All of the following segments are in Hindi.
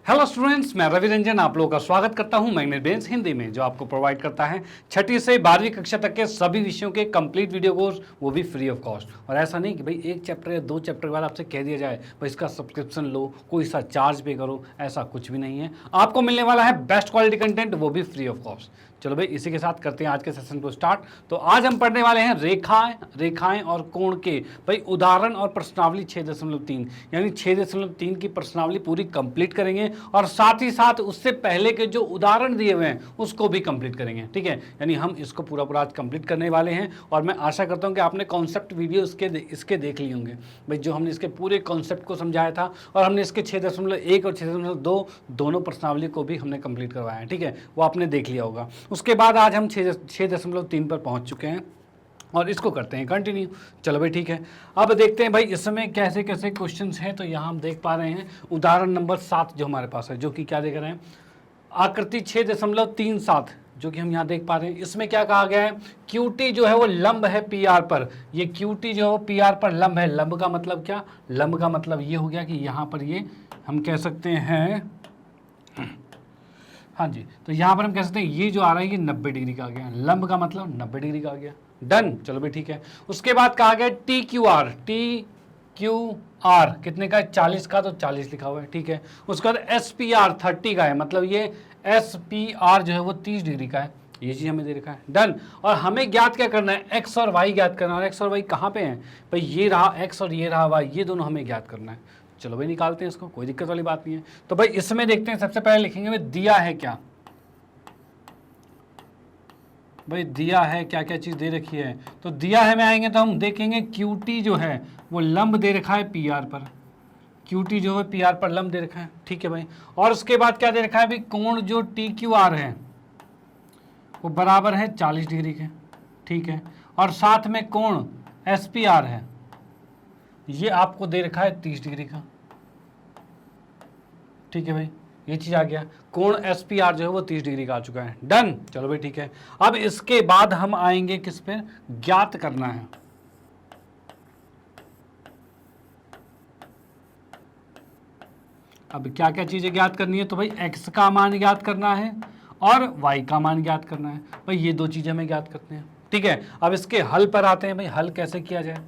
हेलो स्टूडेंट्स, मैं रवि रंजन आप लोगों का स्वागत करता हूं मैग्नेट बेंच हिंदी में, जो आपको प्रोवाइड करता है छठी से 12वीं कक्षा तक के सभी विषयों के कंप्लीट वीडियो कोर्स, वो भी फ्री ऑफ कॉस्ट। और ऐसा नहीं कि भाई एक चैप्टर या दो चैप्टर के बाद आपसे कह दिया जाए भाई इसका सब्सक्रिप्शन लो, कोई सा चार्ज पे करो, ऐसा कुछ भी नहीं है। आपको मिलने वाला है बेस्ट क्वालिटी कंटेंट, वो भी फ्री ऑफ कॉस्ट। चलो भाई इसी के साथ करते हैं आज के सेशन को स्टार्ट। तो आज हम पढ़ने वाले हैं रेखाएं और कोण के भाई उदाहरण और प्रश्नावली 6.3, यानी 6.3 की प्रश्नावली पूरी कंप्लीट करेंगे और साथ ही साथ उससे पहले के जो उदाहरण दिए हुए हैं उसको भी कंप्लीट करेंगे। ठीक है, यानी हम इसको पूरा आज कंप्लीट करने वाले हैं। और मैं आशा करता हूं कि आपने कॉन्सेप्ट वीडियो इसके देख लिए होंगे भाई, जो हमने इसके पूरे कॉन्सेप्ट को समझाया था। और हमने इसके 6.1 और 6.2 दोनों प्रश्नावली को भी हमने कंप्लीट करवाया है। ठीक है, वो आपने देख लिया होगा। उसके बाद आज हम 6.3 पर पहुंच चुके हैं और इसको करते हैं कंटिन्यू। चलो भाई ठीक है, अब देखते हैं भाई इसमें कैसे कैसे क्वेश्चंस हैं। तो यहाँ हम देख पा रहे हैं उदाहरण नंबर 7 जो हमारे पास है, जो कि क्या देख रहे हैं, आकृति 6.37 जो कि हम यहाँ देख पा रहे हैं। इसमें क्या कहा गया है, QT जो है वो लंब है PR पर। ये QT जो है PR पर लंब है। लंब का मतलब क्या, लंब का मतलब ये हो गया कि यहाँ पर ये हम कह सकते हैं, हाँ जी, तो यहाँ पर हम कह सकते हैं ये जो आ रहा है ये 90 डिग्री का आ गया। लंब का मतलब 90 डिग्री का आ गया। डन, चलो भाई ठीक है। उसके बाद कहा गया TQR कितने का है, 40 का, तो 40 लिखा हुआ है। ठीक है, उसके बाद SPR 30 का है, मतलब ये SPR जो है वो 30 डिग्री का है। ये चीज हमें दे रखा है। डन, और हमें ज्ञात क्या करना है, एक्स और वाई ज्ञात करना है। और एक्स और वाई कहाँ पे हैं भाई, ये रहा एक्स और ये रहा वाई, ये दोनों हमें ज्ञात करना है। चलो भाई निकालते हैं इसको, कोई दिक्कत वाली बात नहीं है। तो भाई इसमें देखते हैं, सबसे पहले लिखेंगे भाई दिया है क्या, भाई दिया है क्या क्या चीज दे रखी है। तो दिया है में आएंगे तो हम देखेंगे QT जो है वो लंब दे रखा है PR पर। QT जो है PR पर लंब दे रखा है। ठीक है भाई, और उसके बाद क्या दे रखा है भाई, कोण जो TQR है वो बराबर है 40 डिग्री के। ठीक है, और साथ में कोण SPR है, ये आपको दे रखा है 30 डिग्री का। ठीक है भाई, ये चीज आ गया। कोण SPR जो है वो 30 डिग्री का आ चुका है। डन, चलो भाई ठीक है। अब इसके बाद हम आएंगे किस पे, ज्ञात करना है। अब क्या क्या चीजें ज्ञात करनी है, तो भाई x का मान ज्ञात करना है और y का मान ज्ञात करना है। भाई ये दो चीजें हमें ज्ञात करते हैं। ठीक है, अब इसके हल पर आते हैं भाई, हल कैसे किया जाए।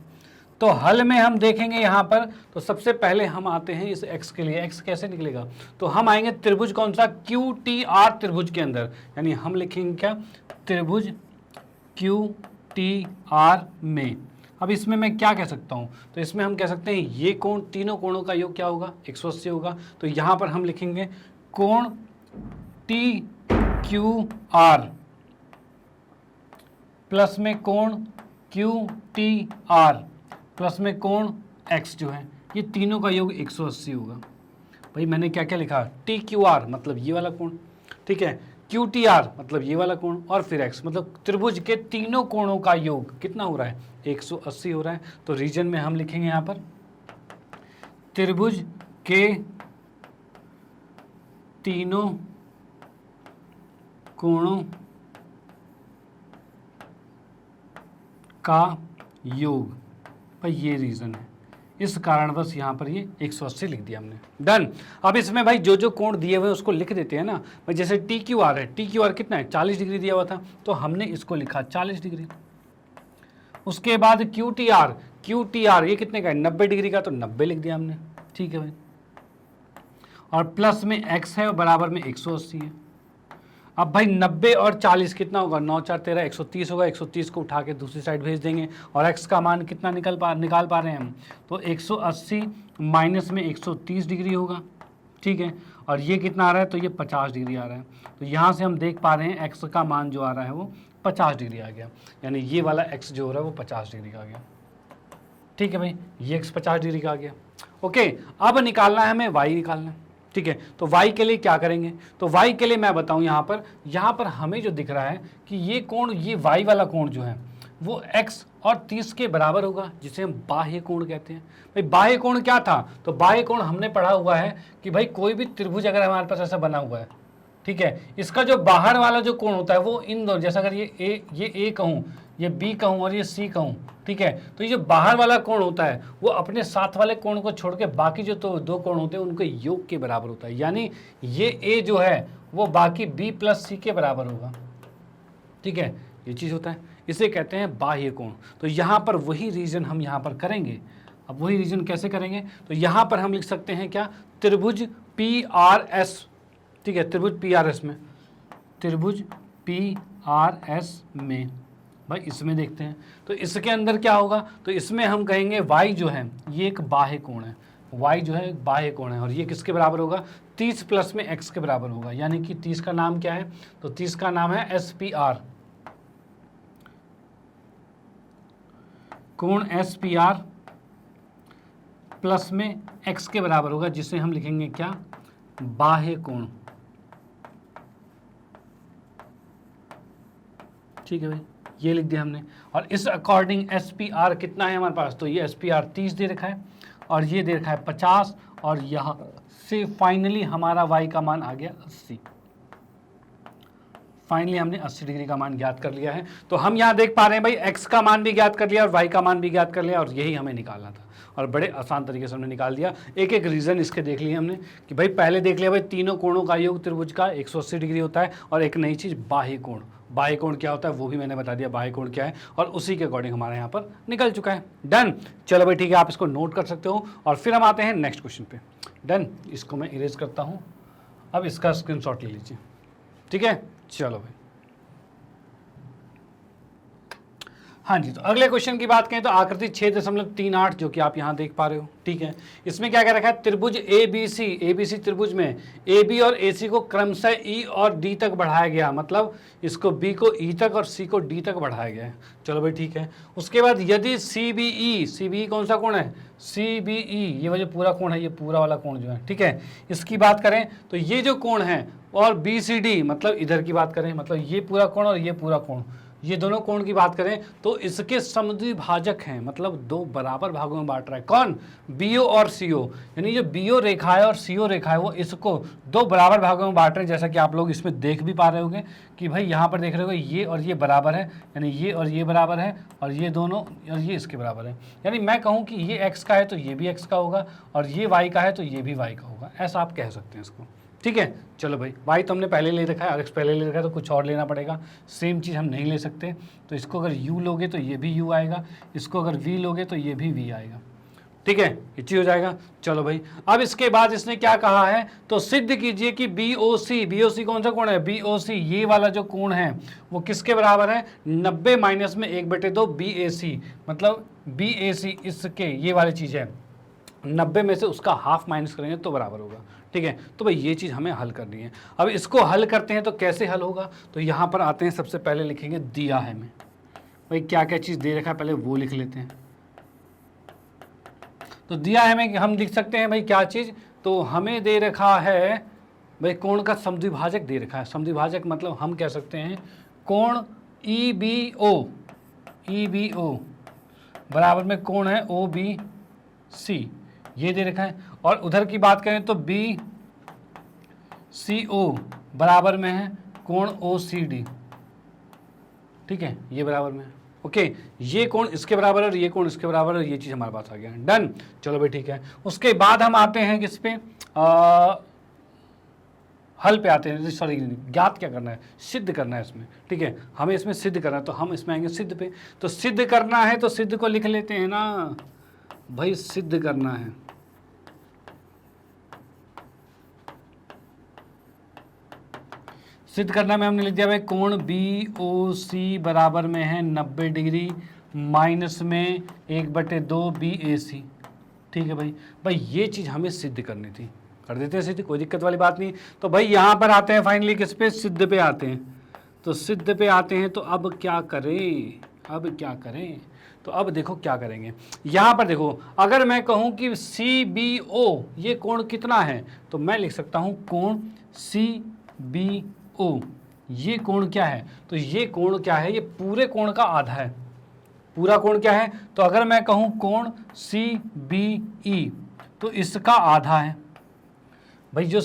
तो हल में हम देखेंगे यहाँ पर, तो सबसे पहले हम आते हैं इस x के लिए। x कैसे निकलेगा, तो हम आएंगे त्रिभुज कौन सा, QTR त्रिभुज के अंदर, यानी हम लिखेंगे क्या, त्रिभुज QTR में। अब इसमें मैं क्या कह सकता हूँ, तो इसमें हम कह सकते हैं ये कोण, तीनों कोणों का योग क्या होगा, 180 होगा। तो यहाँ पर हम लिखेंगे कोण TQR प्लस में कोण QTR प्लस में कोण x जो है, ये तीनों का योग 180 होगा। भाई मैंने क्या क्या लिखा, TQR मतलब ये वाला कोण, ठीक है, QTR मतलब ये वाला कोण, और फिर x मतलब त्रिभुज के तीनों कोणों का योग कितना हो रहा है, 180 हो रहा है। तो रीजन में हम लिखेंगे यहाँ पर त्रिभुज के तीनों कोणों का योग, भाई ये रीजन है, इस कारणवश यहाँ पर ये 180 लिख दिया हमने। डन, अब इसमें भाई जो जो कोण दिए हुए हैं उसको लिख देते हैं ना भाई। जैसे TQR है, TQR कितना है, 40 डिग्री दिया हुआ था, तो हमने इसको लिखा 40 डिग्री। उसके बाद QTR ये कितने का है, 90 डिग्री का, तो 90 लिख दिया हमने। ठीक है भाई, और प्लस में x है और बराबर में 180 है। अब भाई 90 और 40 कितना होगा, 9 4 13 130 होगा। 130 को उठा के दूसरी साइड भेज देंगे, और x का मान कितना निकाल पा रहे हैं हम, तो 180 माइनस में 130 डिग्री होगा। ठीक है, और ये कितना आ रहा है, तो ये 50 डिग्री आ रहा है। तो यहाँ से हम देख पा रहे हैं x का मान जो आ रहा है वो 50 डिग्री आ गया, यानी ये वाला x जो हो रहा है वो 50 डिग्री का आ गया। ठीक है भाई, ये x 50 डिग्री का आ गया। ओके, अब निकालना है हमें y निकालना है। ठीक है, तो y के लिए क्या करेंगे, तो y के लिए मैं बताऊं, यहाँ पर हमें जो दिख रहा है कि ये कोण, ये y वाला कोण जो है वो x और 30 के बराबर होगा, जिसे हम बाह्य कोण कहते हैं। भाई बाह्य कोण क्या था, तो बाह्य कोण हमने पढ़ा हुआ है कि भाई कोई भी त्रिभुज अगर हमारे पास ऐसा बना हुआ है, ठीक है, इसका जो बाहर वाला जो कोण होता है वो इन दोनों, जैसा अगर ये ए कहूँ, ये बी कहूँ और ये सी कहूँ, ठीक है, तो ये जो बाहर वाला कोण होता है वो अपने साथ वाले कोण को छोड़ के बाकी जो तो दो कोण होते हैं उनके योग के बराबर होता है, यानी ये ए जो है वो बाकी बी प्लस सी के बराबर होगा, ठीक है, ये चीज़ होता है, इसे कहते हैं बाह्य कोण। तो यहाँ पर वही रीजन हम यहाँ पर करेंगे। अब वही रीजन कैसे करेंगे, तो यहाँ पर हम लिख सकते हैं क्या, त्रिभुज पी आर एस, ठीक है, त्रिभुज पी आर एस में, त्रिभुज पी आर एस में, भाई इसमें देखते हैं तो इसके अंदर क्या होगा, तो इसमें हम कहेंगे y जो है ये एक बाह्य कोण है, y जो है एक बाह्य कोण है और ये किसके बराबर होगा, 30 प्लस में x के बराबर होगा, यानी कि 30 का नाम क्या है, तो 30 का नाम है SPR, कोण SPR प्लस में x के बराबर होगा, जिसे हम लिखेंगे क्या, बाह्य कोण, ठीक है भाई, ये लिख दिया हमने। और इस अकॉर्डिंग SPR कितना है हमारे पास, तो ये SPR 30 दे रखा है और ये दे रखा है 50 और यहाँ से फाइनली हमारा y का मान आ गया 80। फाइनली हमने 80 डिग्री का मान ज्ञात कर लिया है। तो हम यहाँ देख पा रहे हैं भाई x का मान भी ज्ञात कर लिया और y का मान भी ज्ञात कर लिया और यही हमें निकालना था और बड़े आसान तरीके से हमने निकाल दिया। एक एक रीज़न इसके देख लिए हमने कि भाई पहले देख लिया भाई तीनों कोणों का योग त्रिभुज का 180 डिग्री होता है और एक नई चीज़ बाह्य कोण, बाह्य कोण क्या होता है वो भी मैंने बता दिया, बाह्य कोण क्या है और उसी के अकॉर्डिंग हमारे यहाँ पर निकल चुका है। डन, चलो भाई ठीक है, आप इसको नोट कर सकते हो और फिर हम आते हैं नेक्स्ट क्वेश्चन पे। डन, इसको मैं इरेज करता हूँ, अब इसका स्क्रीनशॉट ले लीजिए, ठीक है, चलो भाई। हाँ जी, तो अगले क्वेश्चन की बात करें तो आकृति 6.38 जो कि आप यहाँ देख पा रहे हो, ठीक है, इसमें क्या कह रखा है, त्रिभुज ABC त्रिभुज में AB और AC को क्रमशः E और D तक बढ़ाया गया, मतलब इसको B को E तक और C को D तक बढ़ाया गया है। चलो भाई ठीक है, उसके बाद यदि CBE कौन सा कोण है, CBE ये वाला पूरा कोण है, ये पूरा वाला कोण जो है, ठीक है, इसकी बात करें तो ये जो कोण है और BCD मतलब इधर की बात करें, मतलब ये पूरा कोण और ये पूरा कोण, ये दोनों कोण की बात करें तो इसके समद्विभाजक हैं, मतलब दो बराबर भागों में बांट रहा है, कौन, BO और CO, यानी जो BO रेखा है और CO रेखा है वो इसको दो बराबर भागों में बांट रहे हैं। जैसा कि आप लोग इसमें देख भी पा रहे होंगे कि भाई यहाँ पर देख रहे हो ये और ये बराबर है, यानी ये और ये बराबर है और ये दोनों और ये इसके बराबर है, यानी मैं कहूँ कि ये x का है तो ये भी x का होगा और ये y का है तो ये भी y का होगा, ऐसा आप कह सकते हैं इसको, ठीक है। चलो भाई, y तो हमने पहले ले रखा है और x पहले ले रखा है तो कुछ और लेना पड़ेगा, सेम चीज़ हम नहीं ले सकते, तो इसको अगर u लोगे तो ये भी u आएगा, इसको अगर v लोगे तो ये भी v आएगा, ठीक है, ये चीज़ हो जाएगा। चलो भाई, अब इसके बाद इसने क्या कहा है, तो सिद्ध कीजिए कि BOC कौन सा कोण है, BOC ये वाला जो कोण है वो किसके बराबर है, 90 माइनस में 1/2 BAC, मतलब BAC इसके ये वाली चीज़ है, 90 में से उसका हाफ माइनस करेंगे तो बराबर होगा, ठीक है। तो भाई ये चीज़ हमें हल करनी है। अब इसको हल करते हैं तो कैसे हल होगा, तो यहाँ पर आते हैं, सबसे पहले लिखेंगे दिया है में, भाई क्या क्या चीज़ दे रखा है पहले वो लिख लेते हैं। तो दिया है में हम लिख सकते हैं भाई क्या चीज़, तो हमें दे रखा है भाई कोण का समद्विभाजक दे रखा है, समद्विभाजक मतलब हम कह सकते हैं कोण EBO बराबर में कोण है OBC, ये दे रखा है, और उधर की बात करें तो BCO बराबर में है कोण OCD, ठीक है, ये बराबर में है, ओके, ये कोण इसके बराबर है और ये कोण इसके बराबर है, ये चीज़ हमारे पास आ गया, डन। चलो भाई ठीक है, उसके बाद हम आते हैं किस पे, हल पे आते हैं, सॉरी ज्ञात क्या करना है, सिद्ध करना है इसमें, ठीक है, हमें इसमें सिद्ध करना है, तो हम इसमें आएंगे सिद्ध पे। तो सिद्ध करना है तो सिद्ध को लिख लेते हैं ना भाई, सिद्ध करना है, सिद्ध करना में हमने लिख दिया भाई कोण BOC बराबर में है 90 डिग्री माइनस में 1/2 BAC, ठीक है भाई ये चीज़ हमें सिद्ध करनी थी, कर देते हैं सिद्ध, कोई दिक्कत वाली बात नहीं। तो भाई यहाँ पर आते हैं फाइनली किस पे, सिद्ध पे आते हैं। तो सिद्ध पे आते हैं तो अब क्या करें, तो अब देखो क्या करेंगे, यहाँ पर देखो अगर मैं कहूँ कि CBO ये कोण कितना है, तो मैं लिख सकता हूँ कोण CBO, ये कोण क्या है, तो ये कोण क्या है, ये पूरे कोण का आधा है, पूरा कोण क्या है, तो अगर मैं कहूँ कोण CBE तो इसका आधा है भाई, जो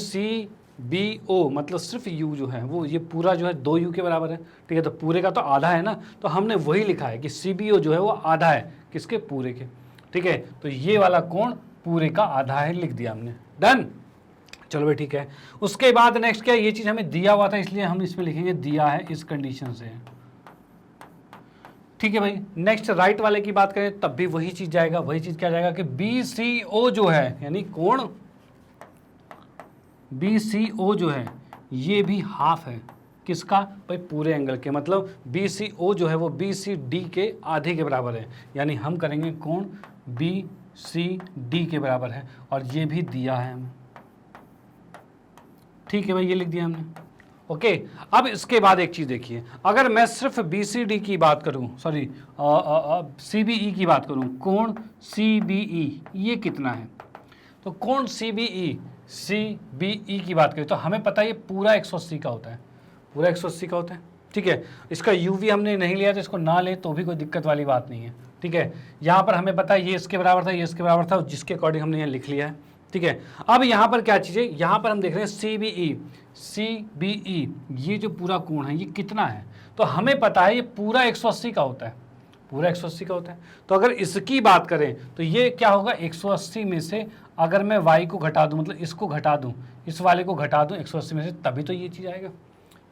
बी ओ मतलब सिर्फ यू जो है वो ये पूरा जो है 2 यू के बराबर है, ठीक है। तो पूरे का तो आधा है ना, तो हमने वही लिखा है कि सी बी ओ जो है वो आधा है किसके, पूरे के, ठीक है। तो ये वाला कोण पूरे का आधा है, लिख दिया हमने, डन। चलो भाई ठीक है। उसके बाद नेक्स्ट क्या, ये चीज हमें दिया हुआ था इसलिए हम इसमें लिखेंगे दिया है इस कंडीशन से, ठीक है भाई। नेक्स्ट राइट वाले की बात करें तब भी वही चीज जाएगा, वही चीज क्या जाएगा कि बी सी ओ जो है यानी कोण बी सी ओ जो है ये भी हाफ है किसका भाई, पूरे एंगल के, मतलब बी सी ओ जो है वो बी सी डी के आधे के बराबर है, यानी हम करेंगे कोण बी सी डी के बराबर है, और ये भी दिया है हमें, ठीक है भाई, ये लिख दिया हमने, ओके। अब इसके बाद एक चीज देखिए, अगर मैं सिर्फ बी सी डी की बात करूं, सॉरी सी बी ई की बात करूं, कोण सी बी ई ये कितना है, तो कोण सी बी ई की बात करें तो हमें पता है ये पूरा 180 का होता है, पूरा 180 का होता है, ठीक है। इसका यूवी हमने नहीं लिया तो इसको ना ले तो भी कोई दिक्कत वाली बात नहीं है, ठीक है। यहाँ पर हमें पता है ये इसके बराबर था, ये इसके बराबर था, जिसके अकॉर्डिंग हमने यहाँ लिख लिया है, ठीक है। अब यहाँ पर क्या चीज़ है, यहाँ पर हम देख रहे हैं सी बी ई ये जो पूरा कोण है ये कितना है, तो हमें पता है ये पूरा 180 का होता है, पूरा 180 का होता है। तो अगर इसकी बात करें तो ये क्या होगा, 180 में से अगर मैं y को घटा दूं, मतलब इसको घटा दूं, इस वाले को घटा दूं 180 में से, तभी तो ये चीज़ आएगा,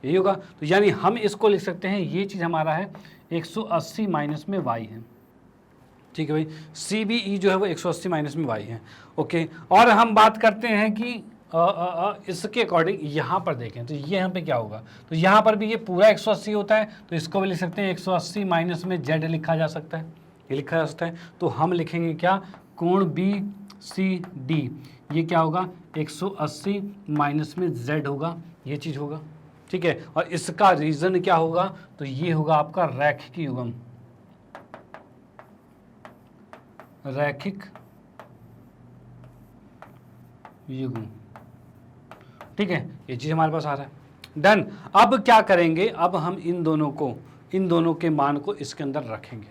यही होगा। तो यानी हम इसको लिख सकते हैं, ये चीज़ हमारा है 180 माइनस में y है, ठीक है भाई। सी बी ई जो है वो 180 माइनस में y है, ओके। और हम बात करते हैं कि इसके अकॉर्डिंग यहाँ पर देखें तो ये यहाँ पे क्या होगा, तो यहाँ पर भी ये पूरा 180 होता है, तो इसको भी लिख सकते हैं 180 माइनस में z लिखा जा सकता है, ये लिखा जा सकता है। तो हम लिखेंगे क्या, कोण बी सी डी ये क्या होगा 180 माइनस में z होगा, ये चीज़ होगा, ठीक है। और इसका रीजन क्या होगा, तो ये होगा आपका रैखिक युग्म, रैखिक युग्म, ठीक है। ये चीज़ हमारे पास आ रहा है, डन। अब क्या करेंगे, अब हम इन दोनों के मान को इसके अंदर रखेंगे,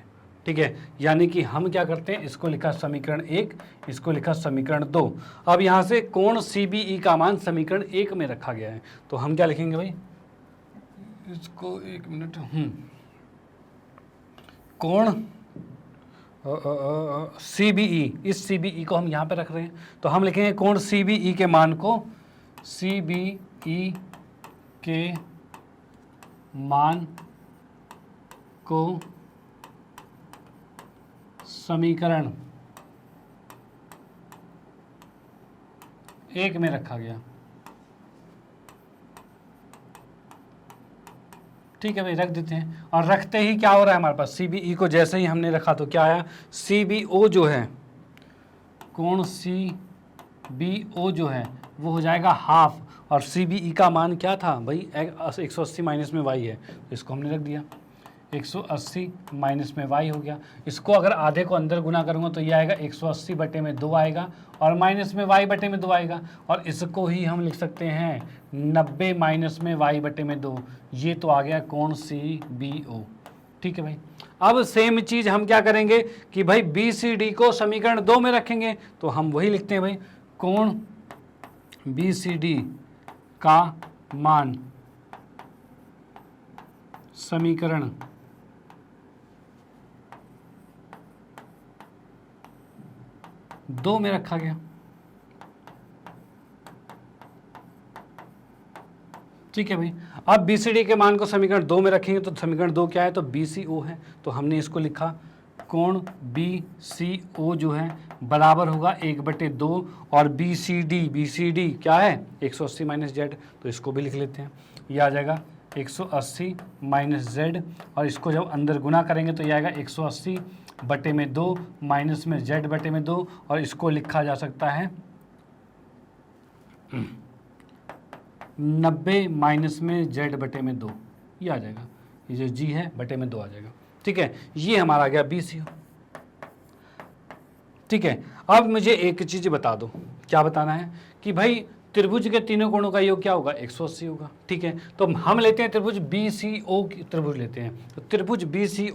ठीक है। यानी कि हम क्या करते हैं, इसको लिखा समीकरण 1, इसको लिखा समीकरण 2। अब यहाँ से कोण सी बी ई का मान समीकरण 1 में रखा गया है, तो हम क्या लिखेंगे भाई, इसको एक मिनट, कोण सी बी ई, इस सी बी ई को हम यहाँ पे रख रहे हैं, तो हम लिखेंगे कोण सी बी ई के मान को, सी बी ई के मान को समीकरण 1 में रखा गया, ठीक है भाई, रख देते हैं। और रखते ही क्या हो रहा है हमारे पास, सी बी ई को जैसे ही हमने रखा तो क्या आया, सी बी ओ जो है, कोण सी बी ओ जो है वो हो जाएगा हाफ, और सी बी ई का मान क्या था भाई 180 माइनस में y है, तो इसको हमने रख दिया 180 माइनस में y हो गया। इसको अगर आधे को अंदर गुना करूँगा तो ये आएगा 180 बटे में 2 आएगा, और माइनस में y बटे में 2 आएगा, और इसको ही हम लिख सकते हैं 90 माइनस में y बटे में 2, ये तो आ गया कोण सी बी ओ, ठीक है भाई। अब सेम चीज़ हम क्या करेंगे कि भाई बी सी डी को समीकरण 2 में रखेंगे, तो हम वही लिखते हैं भाई, कोण बी सी डी का मान समीकरण 2 में रखा गया, ठीक है भाई। अब बी सी डी के मान को समीकरण 2 में रखेंगे तो समीकरण 2 क्या है, तो बी सी ओ है, तो हमने इसको लिखा कोण बी सी ओ जो है बराबर होगा 1/2, और बी सी डी क्या है 180 माइनस जेड, तो इसको भी लिख लेते हैं, ये आ जाएगा 180 माइनस जेड, और इसको जब अंदर गुना करेंगे तो ये आएगा 180 बटे में 2 माइनस में जेड बटे में 2, और इसको लिखा जा सकता है 90 माइनस में जेड बटे में 2, ये आ जाएगा, ये जो जी है बटे में 2 आ जाएगा, ठीक है। ये हमारा आ गया बी सी ओ, ठीक है। अब मुझे एक चीज़ बता दो, क्या बताना है कि भाई त्रिभुज के तीनों कोणों का योग क्या होगा 180 होगा, ठीक है। तो हम लेते हैं त्रिभुज बी सी ओ की त्रिभुज लेते हैं, तो त्रिभुज बी सी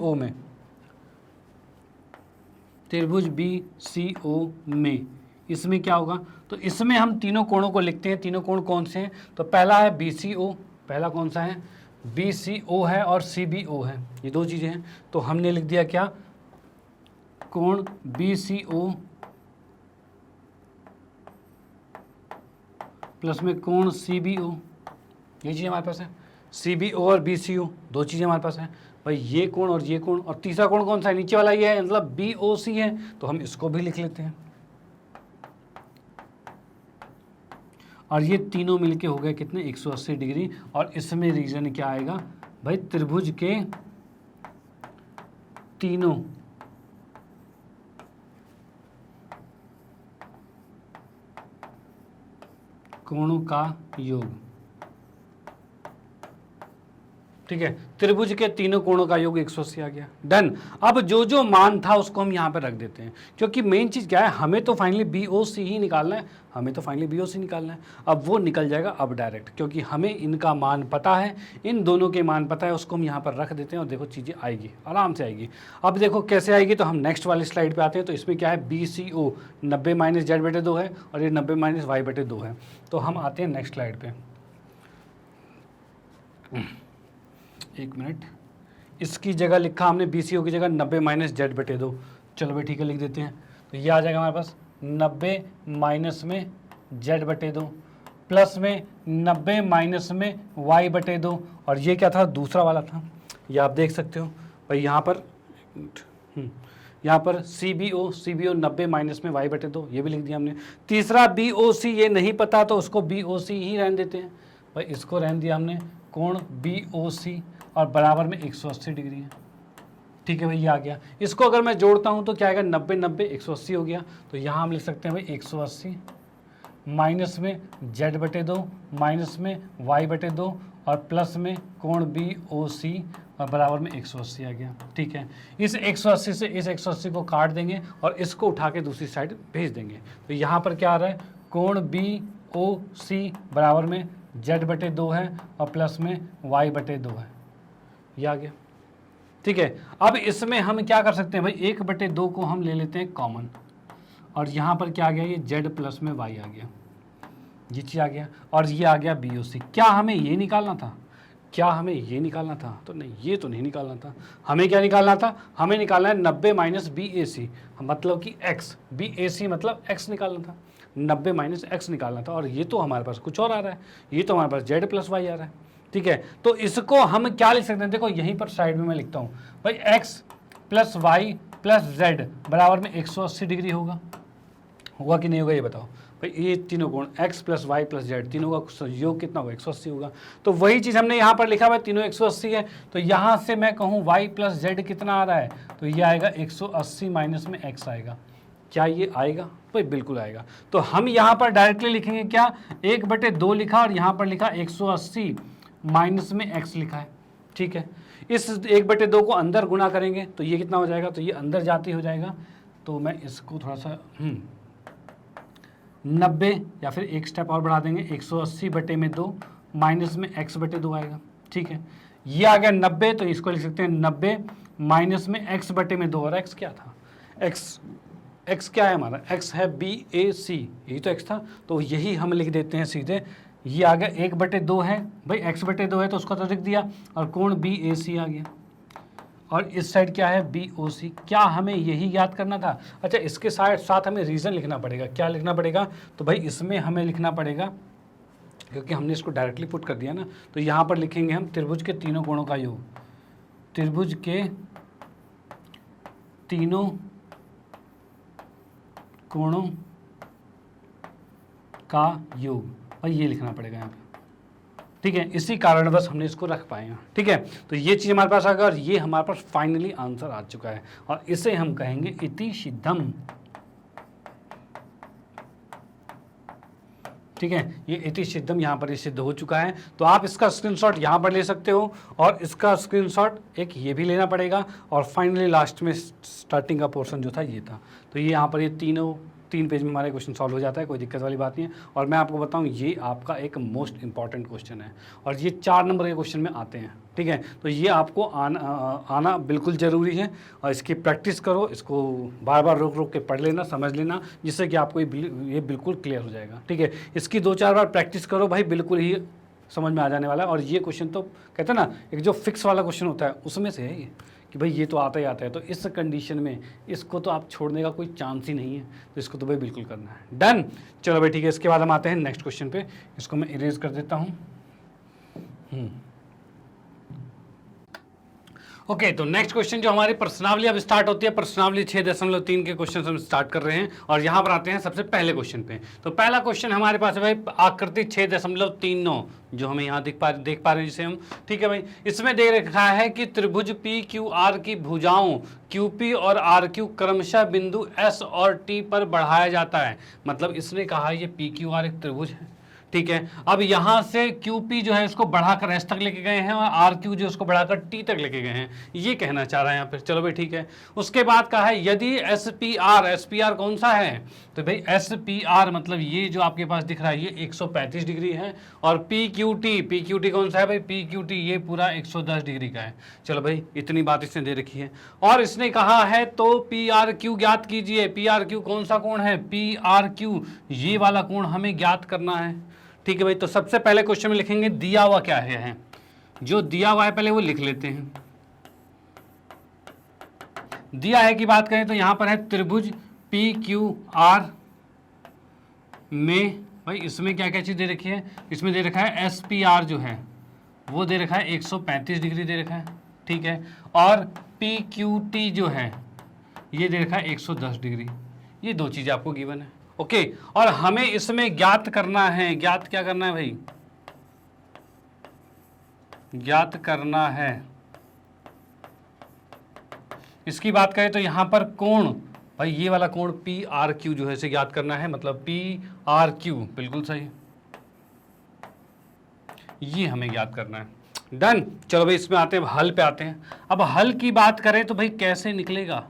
ओ में इसमें क्या होगा, तो इसमें हम तीनों कोणों को लिखते हैं। तीनों कोण कौन से हैं, तो पहला है BCO, पहला कौन सा है, BCO है और CBO है, ये दो चीज़ें हैं। तो हमने लिख दिया क्या, कोण BCO प्लस में कोण CBO, ये चीज़ हमारे पास है। CBO और BCO दो चीज़ें हमारे पास हैं भाई, ये कोण और ये कोण, और तीसरा कोण कौन सा है, नीचे वाला ये है, मतलब BOC है, तो हम इसको भी लिख लेते हैं। और ये तीनों मिलके हो गए कितने, 180 डिग्री। और इसमें रीजन क्या आएगा भाई, त्रिभुज के तीनों कोणों का योग, ठीक है, त्रिभुज के तीनों कोणों का योग 180 आ गया, डन। अब जो जो मान था उसको हम यहाँ पे रख देते हैं, क्योंकि मेन चीज़ क्या है, हमें तो फाइनली BOC ही निकालना है, हमें तो फाइनली BOC निकालना है। अब वो निकल जाएगा अब डायरेक्ट, क्योंकि हमें इनका मान पता है, इन दोनों के मान पता है, उसको हम यहाँ पर रख देते हैं और देखो चीज़ें आएगी, आराम से आएगी। अब देखो कैसे आएगी, तो हम नेक्स्ट वाली स्लाइड पर आते हैं। तो इसमें क्या है, BCO 90 - Z/2 है और ये 90 - Y/2 है। तो हम आते हैं नेक्स्ट स्लाइड पर, एक मिनट, इसकी जगह लिखा हमने BCO की जगह 90 - Z/2, चलो भाई ठीक है, लिख देते हैं। तो ये आ जाएगा हमारे पास 90 माइनस में Z/2 प्लस में 90 माइनस में Y/2, और ये क्या था, दूसरा वाला था, ये आप देख सकते हो भाई यहाँ पर, यहाँ पर CBO 90 माइनस में Y/2, ये भी लिख दिया हमने। तीसरा BOC ये नहीं पता, तो उसको BOC ही रहने देते हैं भाई, इसको रहने दिया हमने, कोण BOC और बराबर में 180 डिग्री है, ठीक है भाई, ये आ गया। इसको अगर मैं जोड़ता हूँ तो क्या आएगा, 90 90 180 हो गया। तो यहाँ हम लिख सकते हैं भाई 180 माइनस में Z/2 माइनस में Y/2 और प्लस में कोण BOC और बराबर में 180 आ गया, ठीक है। इस 180 से इस 180 को काट देंगे और इसको उठा के दूसरी साइड भेज देंगे। तो यहाँ पर क्या आ रहा है, कोण BOC बराबर में Z/2 है और प्लस में Y/2 है, ये आ गया, ठीक है। अब इसमें हम क्या कर सकते हैं भाई, 1/2 को हम ले लेते हैं कॉमन, और यहाँ पर क्या आ गया, ये Z प्लस में Y आ गया, ये चीज़ आ गया, और ये आ गया BOC। क्या हमें ये निकालना था, क्या हमें ये निकालना था, तो नहीं, ये तो नहीं निकालना था। हमें क्या निकालना था, हमें निकालना है 90 माइनस BAC, मतलब कि X, BAC मतलब X निकालना था, 90 माइनस X निकालना था। और ये तो हमारे पास कुछ और आ रहा है, ये तो हमारे पास Z प्लस Y आ रहा है, ठीक है। तो इसको हम क्या लिख सकते हैं, देखो यहीं पर साइड में मैं लिखता हूँ भाई, X plus Y plus Z बराबर में 180 डिग्री होगा कि नहीं होगा, ये बताओ भाई। ये तीनों कोण X plus Y plus Z तीनों का योग कितना होगा, 180 होगा। तो वही चीज़ हमने यहाँ पर लिखा हुआ है, तीनों 180 है। तो यहाँ से मैं कहूँ Y प्लस Z कितना आ रहा है, तो ये आएगा 180 माइनस में X आएगा। क्या ये आएगा भाई, बिल्कुल आएगा। तो हम यहाँ पर डायरेक्टली लिखेंगे क्या, 1/2 लिखा और यहाँ पर लिखा 180 माइनस में X लिखा है, ठीक है। इस 1/2 को अंदर गुना करेंगे तो ये कितना हो जाएगा, तो ये अंदर जाती हो जाएगा। तो मैं इसको थोड़ा सा 90 या फिर एक स्टेप और बढ़ा देंगे, 180/2 माइनस में X/2 आएगा, ठीक है। ये आ गया 90, तो इसको लिख सकते हैं 90 माइनस में X/2, और X क्या था, X क्या है हमारा, X है BAC, यही तो X था, तो यही हम लिख देते हैं सीधे। ये आ गया 1/2 है भाई, X/2 है तो उसको तो लिख दिया, और कोण BAC आ गया, और इस साइड क्या है BOC। क्या हमें यही याद करना था, अच्छा इसके साथ हमें रीज़न लिखना पड़ेगा। क्या लिखना पड़ेगा, तो भाई इसमें हमें लिखना पड़ेगा, क्योंकि हमने इसको डायरेक्टली पुट कर दिया ना, तो यहाँ पर लिखेंगे हम त्रिभुज के तीनों कोणों का योग, त्रिभुज के तीनों कोणों का योग, और ये लिखना पड़ेगा यहाँ पे, ठीक है। इसी कारण बस हमने इसको रख पाए हैं, ठीक है। तो ये चीज़ हमारे पास आ गया, और ये हमारे पास फाइनली आंसर आ चुका है, और इसे हम कहेंगे इति सिद्धम, ठीक है। ये इति सिद्धम यहाँ पर सिद्ध हो चुका है। तो आप इसका स्क्रीनशॉट यहाँ पर ले सकते हो, और इसका स्क्रीनशॉट एक ये भी लेना पड़ेगा, और फाइनली लास्ट में स्टार्टिंग का पोर्शन जो था ये था। तो ये यहाँ पर ये तीनों 3 पेज में हमारा क्वेश्चन सॉल्व हो जाता है, कोई दिक्कत वाली बात नहीं है। और मैं आपको बताऊं ये आपका एक मोस्ट इंपॉर्टेंट क्वेश्चन है और ये 4 नंबर के क्वेश्चन में आते हैं, ठीक है। तो ये आपको आना बिल्कुल ज़रूरी है और इसकी प्रैक्टिस करो, इसको बार बार रोक रोक के पढ़ लेना, समझ लेना, जिससे कि आपको ये बिल्कुल क्लियर हो जाएगा, ठीक है। इसकी 2-4 बार प्रैक्टिस करो भाई, बिल्कुल ही समझ में आ जाने वाला है। और ये क्वेश्चन तो कहते हैं ना, एक जो फिक्स वाला क्वेश्चन होता है उसमें से है ये, कि भाई ये तो आता ही आता है। तो इस कंडीशन में इसको तो आप छोड़ने का कोई चांस ही नहीं है, तो इसको तो भाई बिल्कुल करना है। डन, चलो भाई ठीक है। इसके बाद हम आते हैं नेक्स्ट क्वेश्चन पे, इसको मैं इरेज कर देता हूँ। ओके, तो नेक्स्ट क्वेश्चन जो हमारी प्रश्नावली अब स्टार्ट होती है, प्रश्नावली 6.3 के क्वेश्चन हम स्टार्ट कर रहे हैं और यहाँ पर आते हैं सबसे पहले क्वेश्शन पे। तो पहला क्वेश्चन हमारे पास है भाई आकृति 6.39 जो हमें यहाँ देख पा रहे हैं जिसे हम, ठीक है भाई। इसमें दे रखा है कि त्रिभुज पी क्यू आर की भुजाओं QP और RQ क्रमशः बिंदु S और T पर बढ़ाया जाता है। मतलब इसने कहा ये PQR एक त्रिभुज है, ठीक है। अब यहाँ से QP जो है इसको बढ़ाकर S तक लेके गए हैं और RQ जो इसको बढ़ाकर T तक लेके गए हैं, ये कहना चाह रहा है यहाँ पे। चलो भाई ठीक है। उसके बाद कहा है यदि SPR कौन सा है, तो भाई SPR मतलब ये जो आपके पास दिख रहा है ये 135 डिग्री है और PQT कौन सा है भाई, PQT ये पूरा 110 डिग्री का है। चलो भाई इतनी बात इसने दे रखी है और इसने कहा है तो PRQ ज्ञात कीजिए। PRQ कौन सा कोण है, PRQ ये वाला कोण हमें ज्ञात करना है, ठीक है भाई। तो सबसे पहले क्वेश्चन में लिखेंगे दिया हुआ क्या है, जो दिया हुआ है पहले वो लिख लेते हैं। दिया है की बात करें तो यहां पर है त्रिभुज PQR में भाई इसमें क्या क्या चीज दे रखी है, इसमें दे रखा है SPR जो है वो दे रखा है 135 डिग्री दे रखा है, ठीक है। और PQT जो है ये दे रखा है 110 डिग्री। ये 2 चीजें आपको गिवन है, ओके। और हमें इसमें ज्ञात करना है, ज्ञात क्या करना है भाई, ज्ञात करना है। इसकी बात करें तो यहां पर कोण भाई ये वाला कोण PRQ जो है इसे ज्ञात करना है, मतलब PRQ बिल्कुल सही, ये हमें ज्ञात करना है। डन, चलो भाई इसमें आते हैं, हल पे आते हैं। अब हल की बात करें तो भाई कैसे निकलेगा,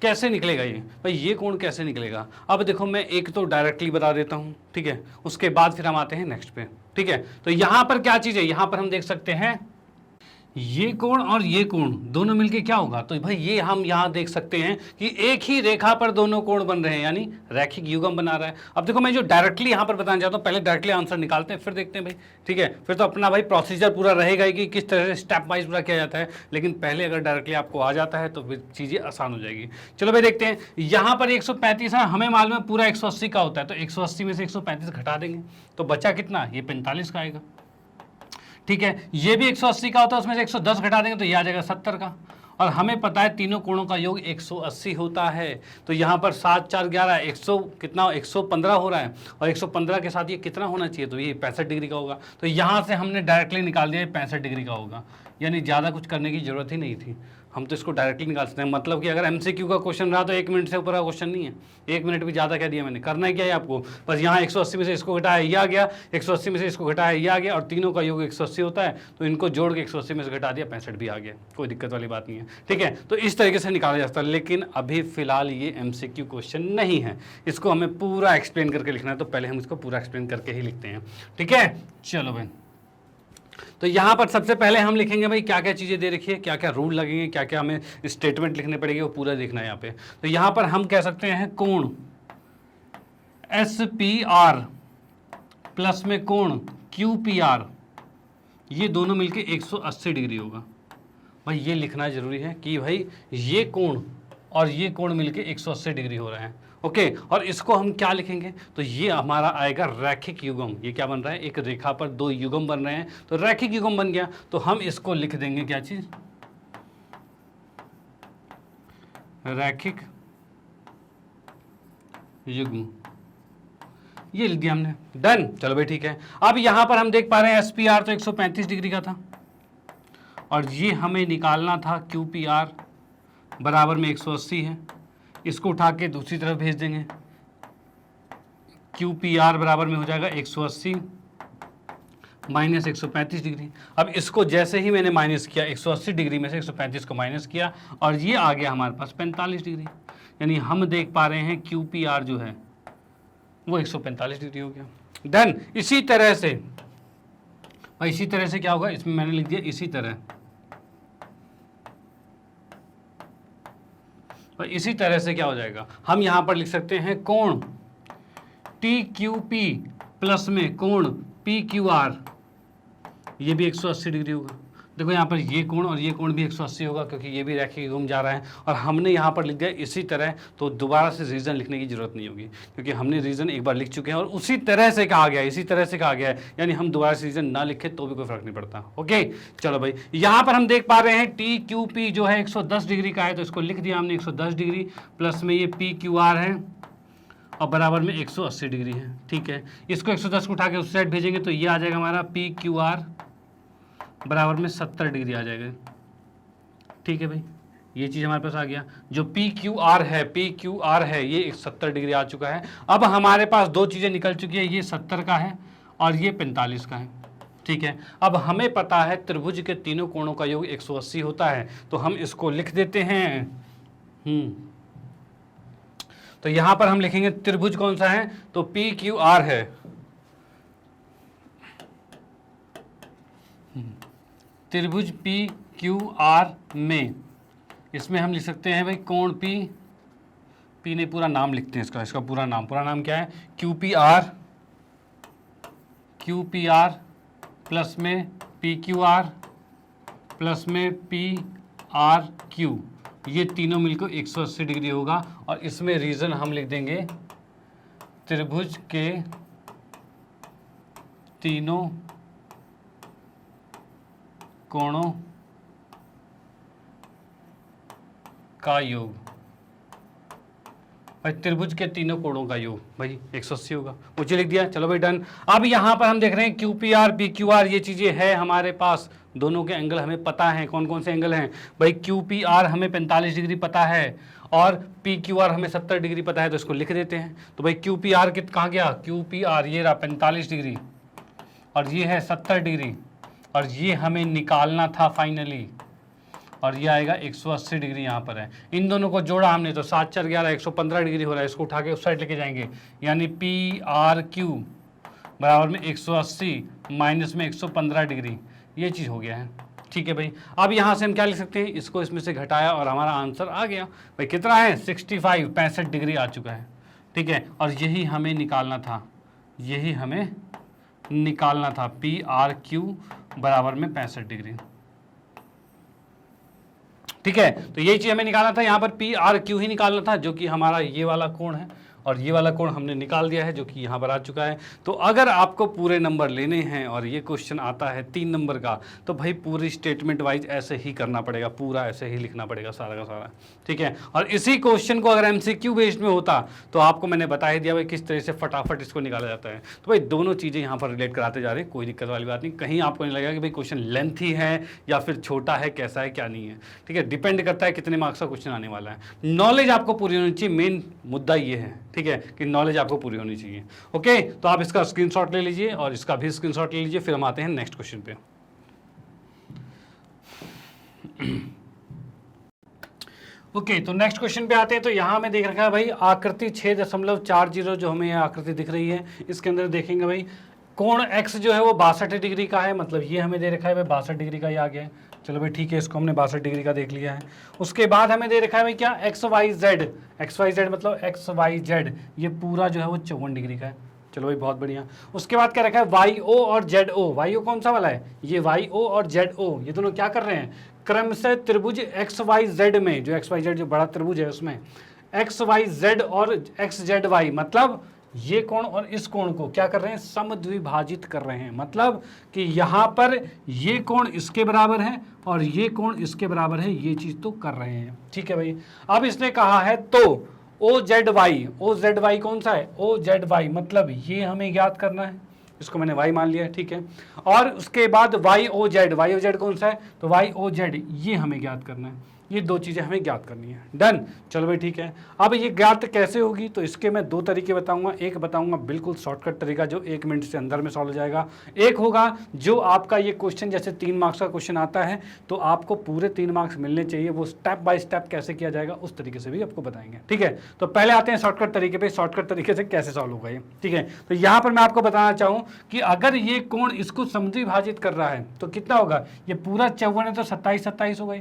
कैसे निकलेगा ये भाई, ये कोण कैसे निकलेगा। अब देखो मैं एक तो डायरेक्टली बता देता हूं, ठीक है। उसके बाद फिर हम आते हैं नेक्स्ट पे, ठीक है। तो यहां पर क्या चीज है, यहां पर हम देख सकते हैं ये कोण और ये कोण दोनों मिलके क्या होगा, तो भाई ये हम यहाँ देख सकते हैं कि एक ही रेखा पर दोनों कोण बन रहे हैं, यानी रैखिक युग्म बना रहा है। अब देखो मैं जो डायरेक्टली यहाँ पर बताना चाहता हूँ, पहले डायरेक्टली आंसर निकालते हैं फिर देखते हैं भाई, ठीक है। फिर तो अपना भाई प्रोसीजर पूरा रहेगा ही कि किस तरह से स्टेप वाइज पूरा किया जाता है, लेकिन पहले अगर डायरेक्टली आपको आ जाता है तो फिर चीज़ें आसान हो जाएगी। चलो भाई देखते हैं, यहाँ पर 135 है, हमें मालूम है पूरा 180 का होता है, तो 180 में से 135 घटा देंगे तो बचा कितना, ये 45 का आएगा, ठीक है। ये भी 180 का होता है, उसमें से 110 घटा देंगे तो ये आ जाएगा 70 का। और हमें पता है तीनों कोणों का योग 180 होता है, तो यहाँ पर 7 4 11 100 कितना 115 हो रहा है और 115 के साथ ये कितना होना चाहिए, तो ये 65 डिग्री का होगा। तो यहाँ से हमने डायरेक्टली निकाल दिया 65 डिग्री का होगा, यानी ज़्यादा कुछ करने की जरूरत ही नहीं थी, हम तो इसको डायरेक्टली निकाल सकते हैं। मतलब कि अगर MCQ का क्वेश्चन रहा तो 1 मिनट से ऊपर का क्वेश्चन नहीं है, 1 मिनट भी ज़्यादा कह दिया मैंने। करना ही क्या है आपको, बस यहाँ 180 में से इसको घटाया ये आ गया, 180 में से इसको घटाया ये आ गया, और तीनों का योग 180 होता है, तो इनको जोड़ के 180 में से घटा दिया 65 भी आ गया, कोई दिक्कत वाली बात नहीं है, ठीक है। तो इस तरीके से निकाला जा सकता है, लेकिन अभी फिलहाल ये MCQ क्वेश्चन नहीं है, इसको हमें पूरा एक्सप्लेन करके लिखना है, तो पहले हम इसको पूरा एक्सप्लेन करके ही लिखते हैं, ठीक है। चलो भाई, तो यहाँ पर सबसे पहले हम लिखेंगे भाई क्या क्या चीज़ें दे रखी है, क्या क्या रूल लगेंगे, क्या क्या हमें स्टेटमेंट लिखने पड़ेंगे, वो पूरा देखना है यहाँ पे। तो यहाँ पर हम कह सकते हैं कोण SPR प्लस में कोण QPR, ये दोनों मिलके 180 डिग्री होगा। भाई ये लिखना जरूरी है कि भाई ये कोण और ये कोण मिलके 180 डिग्री हो रहा है, ओके। और इसको हम क्या लिखेंगे, तो ये हमारा आएगा रैखिक युग्म। ये क्या बन रहा है, एक रेखा पर 2 युग्म बन रहे हैं, तो रैखिक युग्म बन गया। तो हम इसको लिख देंगे क्या चीज, रैखिक युग्म, ये लिख दिया हमने। डन, चलो भाई ठीक है। अब यहां पर हम देख पा रहे हैं SPR तो 135 डिग्री का था और ये हमें निकालना था QPR बराबर में 180 है, इसको उठा के दूसरी तरफ भेज देंगे, QPR बराबर में हो जाएगा 180 माइनस 135 डिग्री। अब इसको जैसे ही मैंने माइनस किया, 180 डिग्री में से 135 को माइनस किया और ये आ गया हमारे पास 45 डिग्री। यानी हम देख पा रहे हैं QPR जो है वो 145 डिग्री हो गया। देन इसी तरह से भाई, इसी तरह से क्या होगा, इसमें मैंने लिख दिया इसी तरह, और इसी तरह से क्या हो जाएगा, हम यहां पर लिख सकते हैं कोण TQP प्लस में कोण PQR, ये भी 180 डिग्री होगा। देखो यहाँ पर ये कोण और ये कोण भी 180 होगा, क्योंकि ये भी रेखा घूम जा रहा है, और हमने यहाँ पर लिख दिया इसी तरह, तो दोबारा से रीज़न लिखने की जरूरत नहीं होगी, क्योंकि हमने रीज़न एक बार लिख चुके हैं और उसी तरह से कहा गया है, इसी तरह से कहा गया है, यानी हम दोबारा से रीज़न ना लिखे तो भी कोई फर्क नहीं पड़ता। ओके, चलो भाई, यहाँ पर हम देख पा रहे हैं TQP जो है 110 डिग्री का है, तो इसको लिख दिया हमने 110 डिग्री, प्लस में ये PQR है और बराबर में 180 डिग्री है। ठीक है, इसको 110 को उठा के उस साइड भेजेंगे तो ये आ जाएगा हमारा PQR बराबर में 70 डिग्री आ जाएगा। ठीक है भाई, ये चीज़ हमारे पास आ गया। जो PQR है ये 70 डिग्री आ चुका है। अब हमारे पास दो चीज़ें निकल चुकी है, ये 70 का है और ये 45 का है। ठीक है, अब हमें पता है त्रिभुज के तीनों कोणों का योग 180 होता है, तो हम इसको लिख देते हैं। तो यहां पर हम लिखेंगे त्रिभुज कौन सा है, तो PQR है। त्रिभुज PQR में इसमें हम लिख सकते हैं भाई कोण P ने पूरा नाम लिखते हैं, इसका पूरा नाम क्या है, QPR प्लस में PQR प्लस में PRQ, ये तीनों मिलकर 180 डिग्री होगा। और इसमें रीजन हम लिख देंगे त्रिभुज के तीनों कोणों का योग। भाई त्रिभुज के तीनों कोणों का योग भाई 180 होगा, मुझे लिख दिया। चलो भाई डन। अब यहां पर हम देख रहे हैं QPR PQR ये चीजें है हमारे पास, दोनों के एंगल हमें पता है। कौन कौन से एंगल हैं भाई, QPR हमें 45 डिग्री पता है और PQR हमें 70 डिग्री पता है, तो इसको लिख देते हैं। तो भाई QPR कहाँ गया, QPR ये रहा 45 डिग्री और ये है 70 डिग्री, और ये हमें निकालना था फाइनली, और ये आएगा 180 डिग्री यहाँ पर है। इन दोनों को जोड़ा हमने तो 7 4 11 115 डिग्री हो रहा है, इसको उठा के उस साइड लेके जाएंगे, यानी PRQ बराबर में 180 माइनस में 115 डिग्री, ये चीज़ हो गया है। ठीक है भाई, अब यहाँ से हम क्या लिख सकते हैं, इसको इसमें से घटाया और हमारा आंसर आ गया भाई, कितना है 65 डिग्री आ चुका है। ठीक है, और यही हमें निकालना था, PRQ बराबर में 65 डिग्री। ठीक है, तो यही चीज हमें निकालना था, यहाँ पर PRQ ही निकालना था, जो कि हमारा ये वाला कोण है, और ये वाला कोण हमने निकाल दिया है, जो कि यहाँ पर आ चुका है। तो अगर आपको पूरे नंबर लेने हैं और ये क्वेश्चन आता है 3 नंबर का, तो भाई पूरी स्टेटमेंट वाइज ऐसे ही करना पड़ेगा, पूरा ऐसे ही लिखना पड़ेगा सारा का सारा। ठीक है, और इसी क्वेश्चन को अगर MCQ बेस्ड में होता तो आपको मैंने बता ही दिया भाई किस तरह से फटाफट इसको निकाला जाता है। तो भाई दोनों चीज़ें यहाँ पर रिलेट कराते जा रहे हैं, कोई दिक्कत वाली बात नहीं। कहीं आपको नहीं लगेगा कि भाई क्वेश्चन लेंथी है या फिर छोटा है, कैसा है क्या नहीं है। ठीक है, डिपेंड करता है कितने मार्क्स का क्वेश्चन आने वाला है। नॉलेज आपको पूरी होनी चाहिए, मेन मुद्दा ये है। ठीक है, कि नॉलेज आपको पूरी होनी चाहिए। ओके, तो आप इसका स्क्रीनशॉट ले लीजिए और इसका भी स्क्रीनशॉट ले लीजिए, फिर हम आते हैं नेक्स्ट क्वेश्चन पे। ओके, तो नेक्स्ट क्वेश्चन पे आते हैं। तो यहाँ में देख रखा है भाई आकृति 6.40 जो हमें आकृति दिख रही है, इसके अंदर देखेंगे भाई कोण x जो है वो 62 डिग्री का है, मतलब ये हमें दे रखा है भाई 62 डिग्री का ही आ गया है। चलो भाई ठीक है, इसको हमने 62 डिग्री का देख लिया है। उसके बाद हमें दे रखा है भाई क्या, XYZ मतलब XYZ ये पूरा जो है वो 54 डिग्री का है। चलो भाई बहुत बढ़िया। उसके बाद क्या रखा है YO और ZO। YO कौन सा वाला है, ये YO और ZO ये दोनों क्या कर रहे हैं, क्रम से त्रिभुज XYZ में, जो XYZ जो बड़ा त्रिभुज है उसमें XYZ और XZY मतलब ये कोण और इस कोण को क्या कर रहे हैं, समद्विभाजित कर रहे हैं। मतलब कि यहाँ पर ये कोण इसके बराबर है और ये कोण इसके बराबर है, ये चीज तो कर रहे हैं। ठीक है भाई, अब इसने कहा है तो OZY कौन सा है, OZY मतलब ये हमें ज्ञात करना है, इसको मैंने y मान लिया है। ठीक है, और उसके बाद YOZ कौन सा है, तो YOZ ये हमें ज्ञात करना है। ये दो चीज़ें हमें ज्ञात करनी है। डन, चलो भाई ठीक है। अब ये ज्ञात कैसे होगी, तो इसके मैं दो तरीके बताऊंगा। एक बताऊंगा बिल्कुल शॉर्टकट तरीका जो 1 मिनट से अंदर में सॉल्व हो जाएगा। एक होगा जो आपका ये क्वेश्चन जैसे 3 मार्क्स का क्वेश्चन आता है तो आपको पूरे 3 मार्क्स मिलने चाहिए, वो स्टेप बाय स्टेप कैसे किया जाएगा उस तरीके से भी आपको बताएंगे। ठीक है, तो पहले आते हैं शॉर्टकट तरीके पे, शॉर्टकट तरीके से कैसे सॉल्व होगा ये। ठीक है, तो यहाँ पर मैं आपको बताना चाहूँ कि अगर ये कोण इसको समद्विभाजित कर रहा है तो कितना होगा, ये पूरा 54 है तो 27 होगा,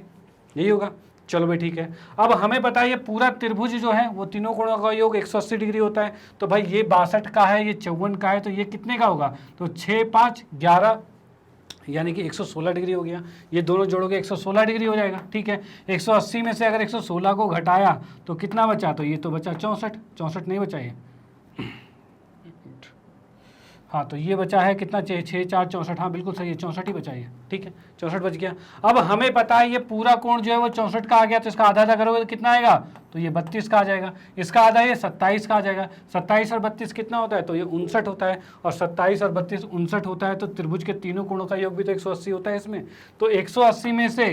यही होगा। चलो भाई ठीक है। अब हमें पता है ये पूरा त्रिभुज जो है वो तीनों कोणों का योग 180 डिग्री होता है। तो भाई ये 62 का है, ये 54 का है, तो ये कितने का होगा, तो 6 5 11 यानी कि 116 डिग्री हो गया। ये दोनों जोड़ोगे 116 डिग्री हो जाएगा। ठीक है, 180 में से अगर 116 को घटाया तो कितना बचा, तो ये तो बचा 64 नहीं बचा ये, हाँ तो ये बचा है कितना, 6 4 64, हाँ बिल्कुल सही है, 64 ही बचा है। ठीक है, 64 बच गया। अब हमें पता है ये पूरा कोण जो है वो 64 का आ गया, तो इसका आधा आधा करोगे तो कितना आएगा, तो ये 32 का आ जाएगा। इसका आधा ये 27 का आ जाएगा। 27 और 32 कितना होता है, तो ये 59 होता है। और 27 और 32 59 होता है, तो त्रिभुज के तीनों कोणों का योग भी तो 180 होता है इसमें। तो 180 में से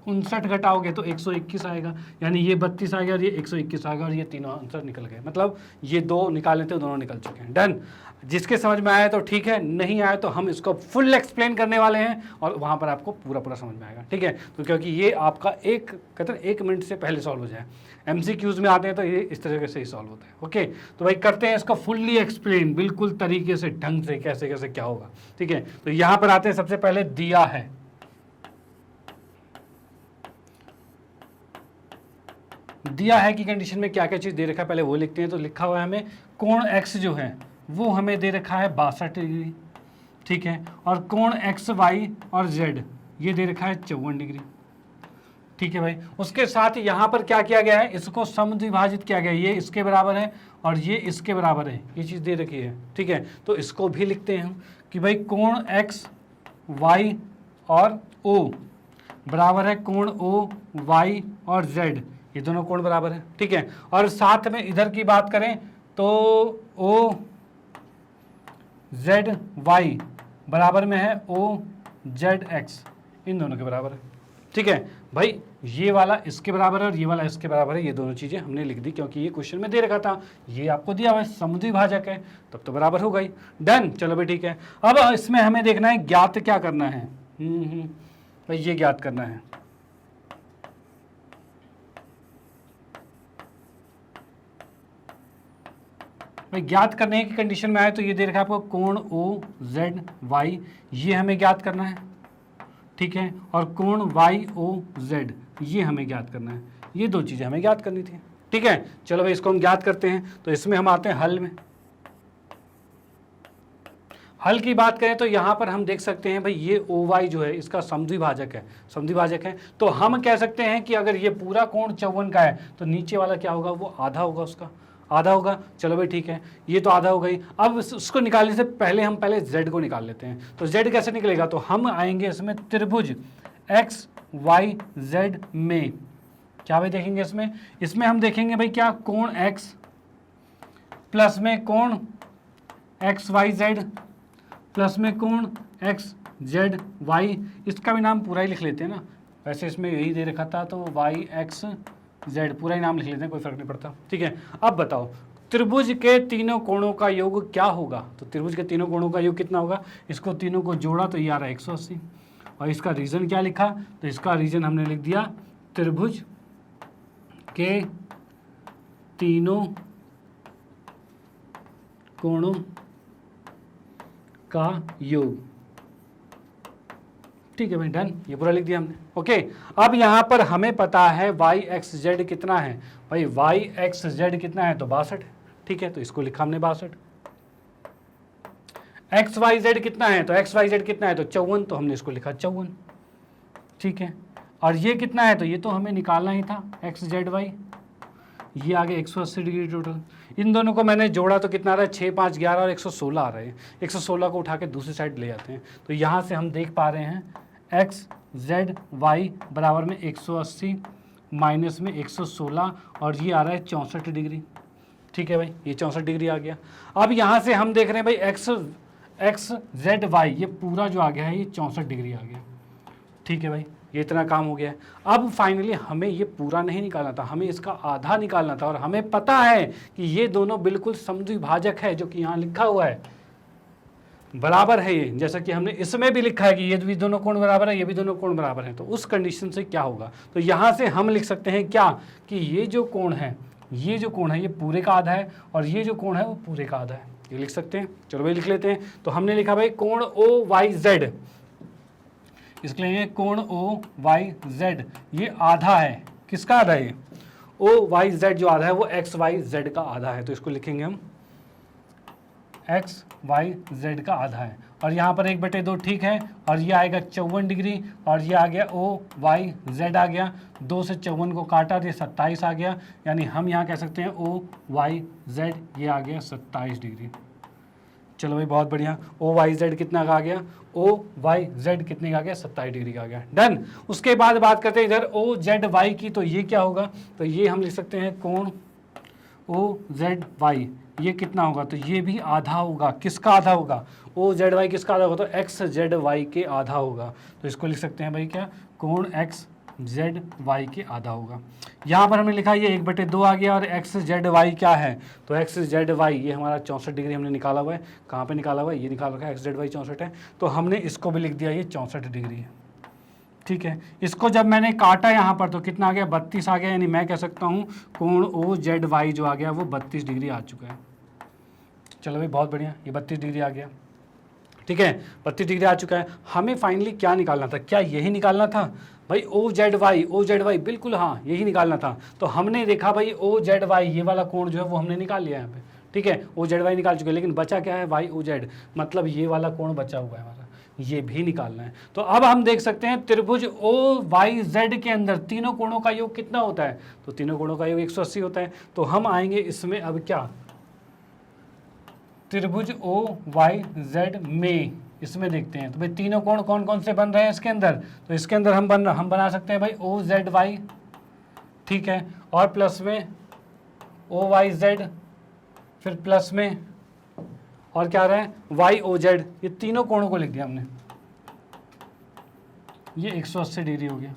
59 घटाओगे तो 121 आएगा, यानी ये 32 आ गया और ये 121 आ गया और ये तीनों आंसर निकल गए। मतलब ये दो निकाले थे, दोनों निकल चुके हैं। डन, जिसके समझ में आया तो ठीक है, नहीं आया तो हम इसको फुल एक्सप्लेन करने वाले हैं और वहाँ पर आपको पूरा समझ में आएगा। ठीक है, तो क्योंकि ये आपका कहते हैं 1 मिनट से पहले सॉल्व हो जाए। MCQs में आते हैं तो ये इस तरीके से ही सॉल्व होता है। ओके, तो भाई करते हैं इसको फुल्ली एक्सप्लेन, बिल्कुल तरीके से, ढंग से, कैसे कैसे क्या होगा। ठीक है, तो यहाँ पर आते हैं, सबसे पहले दिया है कि कंडीशन में क्या क्या चीज़ दे रखा है, पहले वो लिखते हैं। तो लिखा हुआ है हमें कोण x जो है वो हमें दे रखा है 62 डिग्री। ठीक है, और कोण x y और z ये दे रखा है 54 डिग्री। ठीक है भाई, उसके साथ यहाँ पर क्या किया गया है, इसको समद्विभाजित किया गया है। ये इसके बराबर है और ये इसके बराबर है, ये चीज़ दे रखी है। ठीक है, तो इसको भी लिखते हैं कि भाई कोण x y और o बराबर है कोण o y और z, ये दोनों कोण बराबर है। ठीक है, और साथ में इधर की बात करें तो ओ जेड वाई बराबर में है ओ जेड एक्स, इन दोनों के बराबर है। ठीक है भाई, ये वाला इसके बराबर है और ये वाला इसके बराबर है। ये दोनों चीज़ें हमने लिख दी क्योंकि ये क्वेश्चन में दे रखा था, ये आपको दिया हुआ है, समद्विभाजक है, तब तो बराबर होगा ही। डन, चलो भाई ठीक है। अब इसमें हमें देखना है ज्ञात क्या करना है। भाई ये ज्ञात करना है। भाई ज्ञात करने की कंडीशन में आए तो ये दे रखा है आपको कोण ओ जेड वाई, ये हमें ज्ञात करना है। ठीक है, और कोण वाई ओ जेड ये हमें ज्ञात करना है। ये दो चीज़ें हमें ज्ञात करनी थी। ठीक है, चलो भाई इसको हम ज्ञात करते हैं। तो इसमें हम आते हैं हल में। हल की बात करें तो यहाँ पर हम देख सकते हैं भाई ये ओ वाई जो है इसका समद्विभाजक है। तो हम कह सकते हैं कि अगर ये पूरा कोण 54 का है तो नीचे वाला क्या होगा, वो आधा होगा, उसका आधा होगा। चलो भाई ठीक है, ये तो आधा हो गई। अब उसको निकालने से पहले हम z को निकाल लेते हैं। तो z कैसे निकलेगा, तो हम आएंगे इसमें त्रिभुज एक्स वाई जेड में। क्या भाई देखेंगे इसमें हम देखेंगे भाई क्या, कोण x प्लस में कोण एक्स वाई जेड प्लस में कोण एक्स जेड वाई, इसका भी नाम पूरा ही लिख लेते हैं ना, वैसे इसमें यही दे रखा था तो वाई एक्स जेड पूरा ही नाम लिख लेते हैं, कोई फर्क नहीं पड़ता। ठीक है, अब बताओ त्रिभुज के तीनों कोणों का योग क्या होगा। तो त्रिभुज के तीनों कोणों का योग कितना होगा, इसको तीनों को जोड़ा तो ये आ रहा है 180। और इसका रीजन क्या लिखा, तो इसका रीजन हमने लिख दिया त्रिभुज के तीनों कोणों का योग। ठीक है भाई डन, ये पूरा लिख दिया हमने। ओके, अब यहाँ पर हमें पता है वाई एक्स जेड कितना है। भाई वाई एक्स जेड कितना है, तो 62। ठीक है, तो इसको लिखा हमने 62। एक्स वाई जेड कितना है, तो एक्स वाई जेड कितना है, तो 54, तो हमने इसको लिखा 54। ठीक है, और ये कितना है, तो ये तो हमें निकालना ही था एक्स जेड वाई, ये आगे 180 डिग्री टोटल। इन दोनों को मैंने जोड़ा तो कितना आ रहा है, 6 5 11 और 116 आ रहे हैं। 116 को उठा के दूसरी साइड ले जाते हैं, तो यहाँ से हम देख पा रहे हैं एक्स जेड वाई बराबर में 180 माइनस में 116 और ये आ रहा है 64 डिग्री। ठीक है भाई, ये 64 डिग्री आ गया। अब यहाँ से हम देख रहे हैं भाई एक्स जेड वाई ये पूरा जो आ गया है ये 64 डिग्री आ गया। ठीक है भाई, ये इतना काम हो गया है। अब फाइनली हमें ये पूरा नहीं निकालना था, हमें इसका आधा निकालना था, और हमें पता है कि ये दोनों बिल्कुल समद्विभाजक है, जो कि यहाँ लिखा हुआ है बराबर है ये, जैसा कि हमने इसमें भी लिखा है कि ये भी दोनों कोण बराबर है, ये भी दोनों कोण बराबर है। तो उस कंडीशन से क्या होगा, तो यहाँ से हम लिख सकते हैं क्या कि ये जो कोण है, ये जो कोण है ये पूरे का आधा है, और ये जो कोण है वो पूरे का आधा है, ये लिख सकते हैं। चलो भाई लिख लेते हैं। तो हमने लिखा भाई कोण ओ वाई जेड, इसके लिए कोण ओ वाई जेड ये आधा है, किसका आधा है, ओ वाई जेड जो आधा है वो एक्स वाई जेड का आधा है। तो इसको लिखेंगे हम एक्स वाई जेड का आधा है, और यहाँ पर 1/2 ठीक है, और ये आएगा 54 डिग्री, और ये आ गया ओ वाई जेड आ गया, 2 से 54 को काटा तो ये 27 आ गया, यानी हम यहाँ कह सकते हैं ओ वाई जेड ये आ गया 27 डिग्री। चलो भाई बहुत बढ़िया, ओ वाई जेड कितना का आ गया, ओ वाई जेड कितने का आ गया, 27 डिग्री का आ गया, डन। उसके बाद बात करते हैं इधर ओ जेड वाई की, तो ये क्या होगा, तो ये हम लिख सकते हैं कोण ओ जेड वाई ये कितना होगा, तो ये भी आधा होगा, किसका आधा होगा, ओ जेड वाई किसका आधा होगा, तो एक्स जेड वाई के आधा होगा। तो इसको लिख सकते हैं भाई क्या, कोण एक्स जेड वाई के आधा होगा। यहाँ पर हमने लिखा ये 1/2 आ गया, और एक्स जेड वाई क्या है, तो एक्स जेड वाई ये हमारा 64 डिग्री हमने निकाला हुआ है, कहाँ पे निकाला हुआ है, ये निकाल रखा है, एक्स जेड वाई 64 है, तो हमने इसको भी लिख दिया ये 64 डिग्री है, ठीक है। इसको जब मैंने काटा यहाँ पर तो कितना आ गया, 32 आ गया, यानी मैं कह सकता हूँ कोण ओ जेड वाई जो आ गया वो 32 डिग्री आ चुका है। चलो भाई बहुत बढ़िया, ये 32 डिग्री आ गया, ठीक है, 32 डिग्री आ चुका है। हमें फाइनली क्या निकालना था, क्या यही निकालना था भाई ओ जेड वाई, बिल्कुल हाँ यही निकालना था। तो हमने देखा भाई ओ जेड वाई ये वाला कोण जो है वो हमने निकाल लिया यहाँ पे, ठीक है, ओ जेड वाई निकाल चुके, लेकिन बचा क्या है वाई ओ जेड, मतलब ये वाला कोण बचा हुआ है हमारा, ये भी निकालना है। तो अब हम देख सकते हैं त्रिभुज ओ वाई जेड के अंदर तीनों कोणों का योग कितना होता है, तो तीनों कोणों का योग 180 होता है। तो हम आएंगे इसमें अब क्या, त्रिभुज ओ वाई जेड में, इसमें देखते हैं तो भाई तीनों कोण कौन कौन से बन रहे हैं इसके अंदर, तो इसके अंदर हम बना सकते हैं भाई ओ जेड वाई, ठीक है, और प्लस में ओ वाई जेड, फिर प्लस में और क्या रहा है वाई ओ जेड, ये तीनों कोणों को लिख दिया हमने, ये 180 डिग्री हो गया,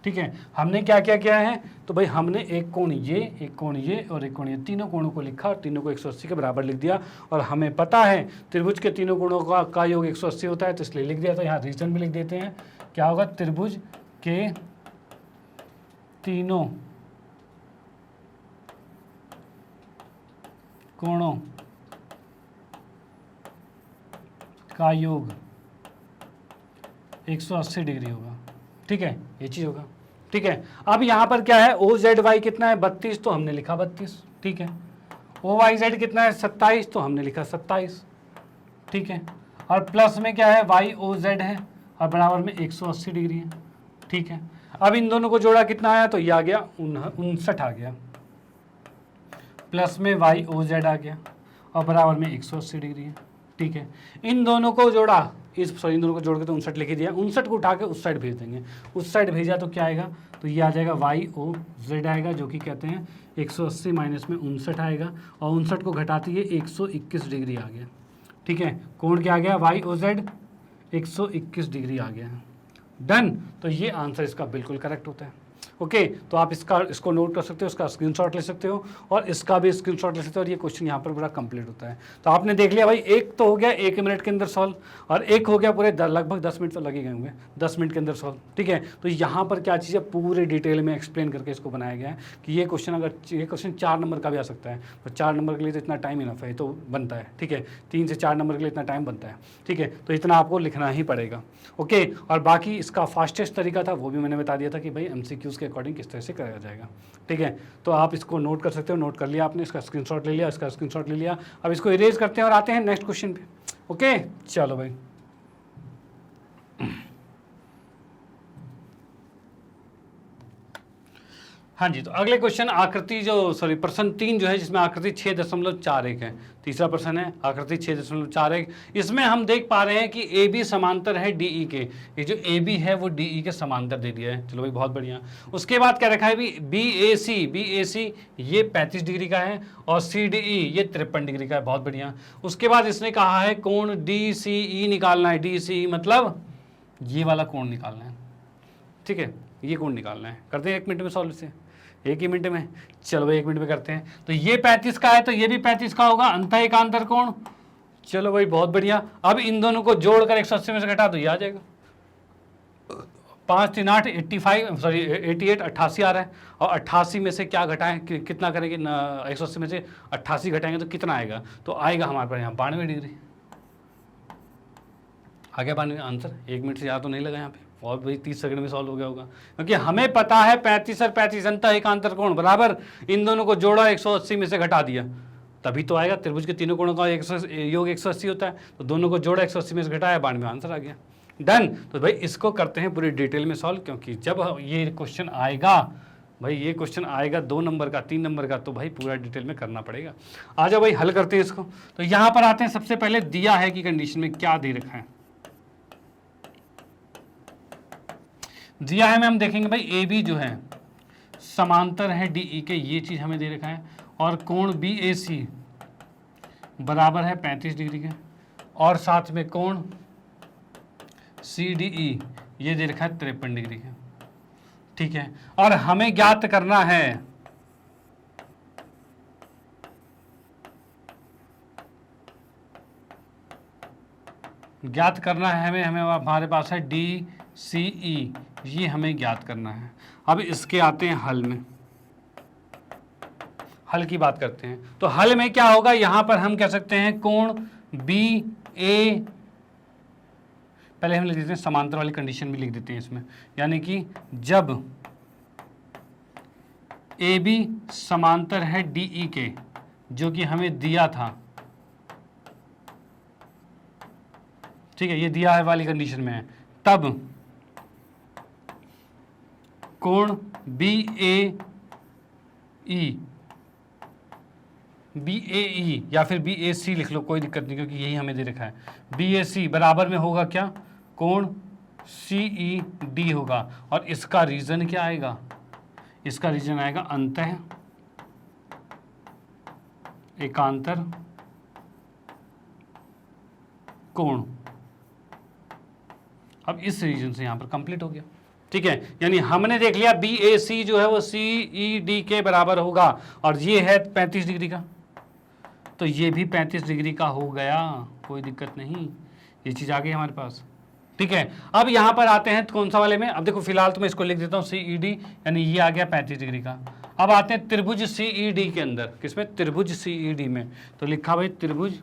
ठीक है। हमने क्या क्या किया है, तो भाई हमने एक कोण ये, एक कोण ये और एक कोण ये, तीनों कोणों को लिखा और तीनों को 180 के बराबर लिख दिया। और हमें पता है त्रिभुज के तीनों कोणों का योग 180 होता है, तो इसलिए लिख दिया। तो यहाँ रीजन भी लिख देते हैं, क्या होगा, त्रिभुज के तीनों कोणों का योग 180 डिग्री होगा, ठीक है, ये चीज होगा, ठीक है। अब यहाँ पर क्या है, ओ जेड वाई कितना है 32, तो हमने लिखा 32, ठीक है। ओ वाई जेड कितना है 27, तो हमने लिखा 27, ठीक है। और प्लस में क्या है वाई ओ जेड है और बराबर में 180 डिग्री है, ठीक है। अब इन दोनों को जोड़ा कितना आया, तो ये आ गया 59 आ गया, प्लस में वाई ओ जेड आ गया और बराबर में 180 डिग्री है, ठीक है। इन दोनों को जोड़ा, इन दोनों को जोड़ के तो 59 लिख दिया, 59 को उठा के उस साइड भेज देंगे, उस साइड भेजा तो क्या आएगा, तो ये आ जाएगा वाई ओ जेड आएगा, जो कि कहते हैं 180 माइनस में 59 आएगा, और 59 को घटाते ही 121 डिग्री आ गया, ठीक है। कोण क्या आ गया, वाई ओ जेड 121 डिग्री आ गया, डन। तो ये आंसर इसका बिल्कुल करेक्ट होता है, ओके। तो आप इसको नोट कर सकते हो, इसका स्क्रीनशॉट ले सकते हो और इसका भी स्क्रीनशॉट ले सकते हो, और ये क्वेश्चन यहाँ पर पूरा कंप्लीट होता है। तो आपने देख लिया भाई, एक तो हो गया 1 मिनट के अंदर सॉल्व, और एक हो गया पूरे लगभग 10 मिनट तो लगे गए होंगे, 10 मिनट के अंदर सॉल्व, ठीक है। तो यहाँ पर क्या चीज़ है, पूरे डिटेल में एक्सप्लेन करके इसको बनाया गया है कि ये क्वेश्चन अगर ये क्वेश्चन 4 नंबर का भी आ सकता है, तो 4 नंबर के लिए तो इतना टाइम इनफ है, तो बनता है, ठीक है। 3 से 4 नंबर के लिए इतना टाइम बनता है, ठीक है। तो इतना आपको लिखना ही पड़ेगा, ओके। और बाकी इसका फास्टेस्ट तरीका था वो भी मैंने बता दिया था कि भाई MCQs के अकॉर्डिंग किस तरह से कराया जाएगा, ठीक है। तो आप इसको नोट कर सकते हो, नोट कर लिया आपने, इसका स्क्रीनशॉट ले लिया, इसका स्क्रीनशॉट ले लिया। अब इसको इरेज करते हैं और आते हैं नेक्स्ट क्वेश्चन पे, ओके। चलो भाई, हाँ जी। तो अगले क्वेश्चन आकृति प्रश्न 3 जो है, जिसमें आकृति 6.41 है। तीसरा प्रश्न है आकृति 6.41। इसमें हम देख पा रहे हैं कि AB समांतर है DE के, ये जो AB है वो DE के समांतर दे दिया है। चलो भाई बहुत बढ़िया। उसके बाद क्या रखा है भी, BAC ये 35 डिग्री का है और CDE ये 53 डिग्री का है, बहुत बढ़िया। उसके बाद इसने कहा है कोण DCE निकालना है, DCE मतलब ये वाला कोण निकालना है, ठीक है, ये कोण निकालना है। करते हैं 1 मिनट में सॉल्व से, 1 ही मिनट में। चलो भाई 1 मिनट में करते हैं। तो ये 35 का है तो ये भी 35 का होगा, अंतः एकांतर कोण। चलो भाई बहुत बढ़िया। अब इन दोनों को जोड़कर 180 में से घटा तो ये आ जाएगा 5 3 8 85 सॉरी 88 88 आ रहा है। और 88 में से क्या घटाएं, कितना करेंगे 180 में से 88 घटाएंगे तो कितना आएगा, तो आएगा हमारे पास यहाँ 92 डिग्री। आ गया 92 आंसर। 1 मिनट से ज़्यादा तो नहीं लगा यहाँ पे, और भाई 30 सेकंड में सॉल्व हो गया होगा, क्योंकि हमें पता है 35 और 35 अंतः एकांतर कोण बराबर, इन दोनों को जोड़ा 180 में से घटा दिया तभी तो आएगा। त्रिभुज के तीनों कोणों का योग 180 होता है, तो दोनों को जोड़ा 180 में से घटाया 92 आंसर आ गया। डन। तो भाई इसको करते हैं पूरी डिटेल में सॉल्व, क्योंकि जब ये क्वेश्चन आएगा भाई, ये क्वेश्चन आएगा 2 नंबर का 3 नंबर का, तो भाई पूरा डिटेल में करना पड़ेगा। आ जाओ भाई हल करते हैं इसको। तो यहाँ पर आते हैं, सबसे पहले दिया है कि कंडीशन में क्या दे रखा है। दिया है में हम देखेंगे भाई ए बी जो है समांतर है डी ई के, ये चीज हमें दे रखा है, और कोण बी ए सी बराबर है 35 डिग्री के, और साथ में कोण सी डी ई ये दे रखा है 53 डिग्री के, ठीक है। और हमें ज्ञात करना है हमें हमारे पास है डी सी ई, ये हमें ज्ञात करना है। अब इसके आते हैं हल में, हल की बात करते हैं। तो हल में क्या होगा, यहां पर हम कह सकते हैं कोण बी ए, पहले हम लिख देते हैं समांतर वाली कंडीशन भी लिख देते हैं इसमें, यानी कि जब ए बी समांतर है डी ई के, जो कि हमें दिया था, ठीक है, ये दिया है वाली कंडीशन में है, तब कोण बी ए ई या फिर बी ए सी लिख लो, कोई दिक्कत नहीं, क्योंकि यही हमें दे रखा है। बी ए सी बराबर में होगा क्या, कोण सी ई डी होगा। और इसका रीजन क्या आएगा, इसका रीजन आएगा अंतः एकांतर कोण। अब इस रीजन से यहां पर कंप्लीट हो गया, ठीक है। यानी हमने देख लिया बी ए सी जो है वो सी ई डी के बराबर होगा, और ये है 35 डिग्री का, तो ये भी 35 डिग्री का हो गया, कोई दिक्कत नहीं, ये चीज आ गई हमारे पास, ठीक है। अब यहां पर आते हैं कौन सा वाले में, अब देखो फिलहाल तो मैं इसको लिख देता हूं सी ई डी, यानी ये आ गया 35 डिग्री का। अब आते हैं त्रिभुज सी ई डी के अंदर, किसमें, त्रिभुज सी ई डी में। तो लिखा भाई त्रिभुज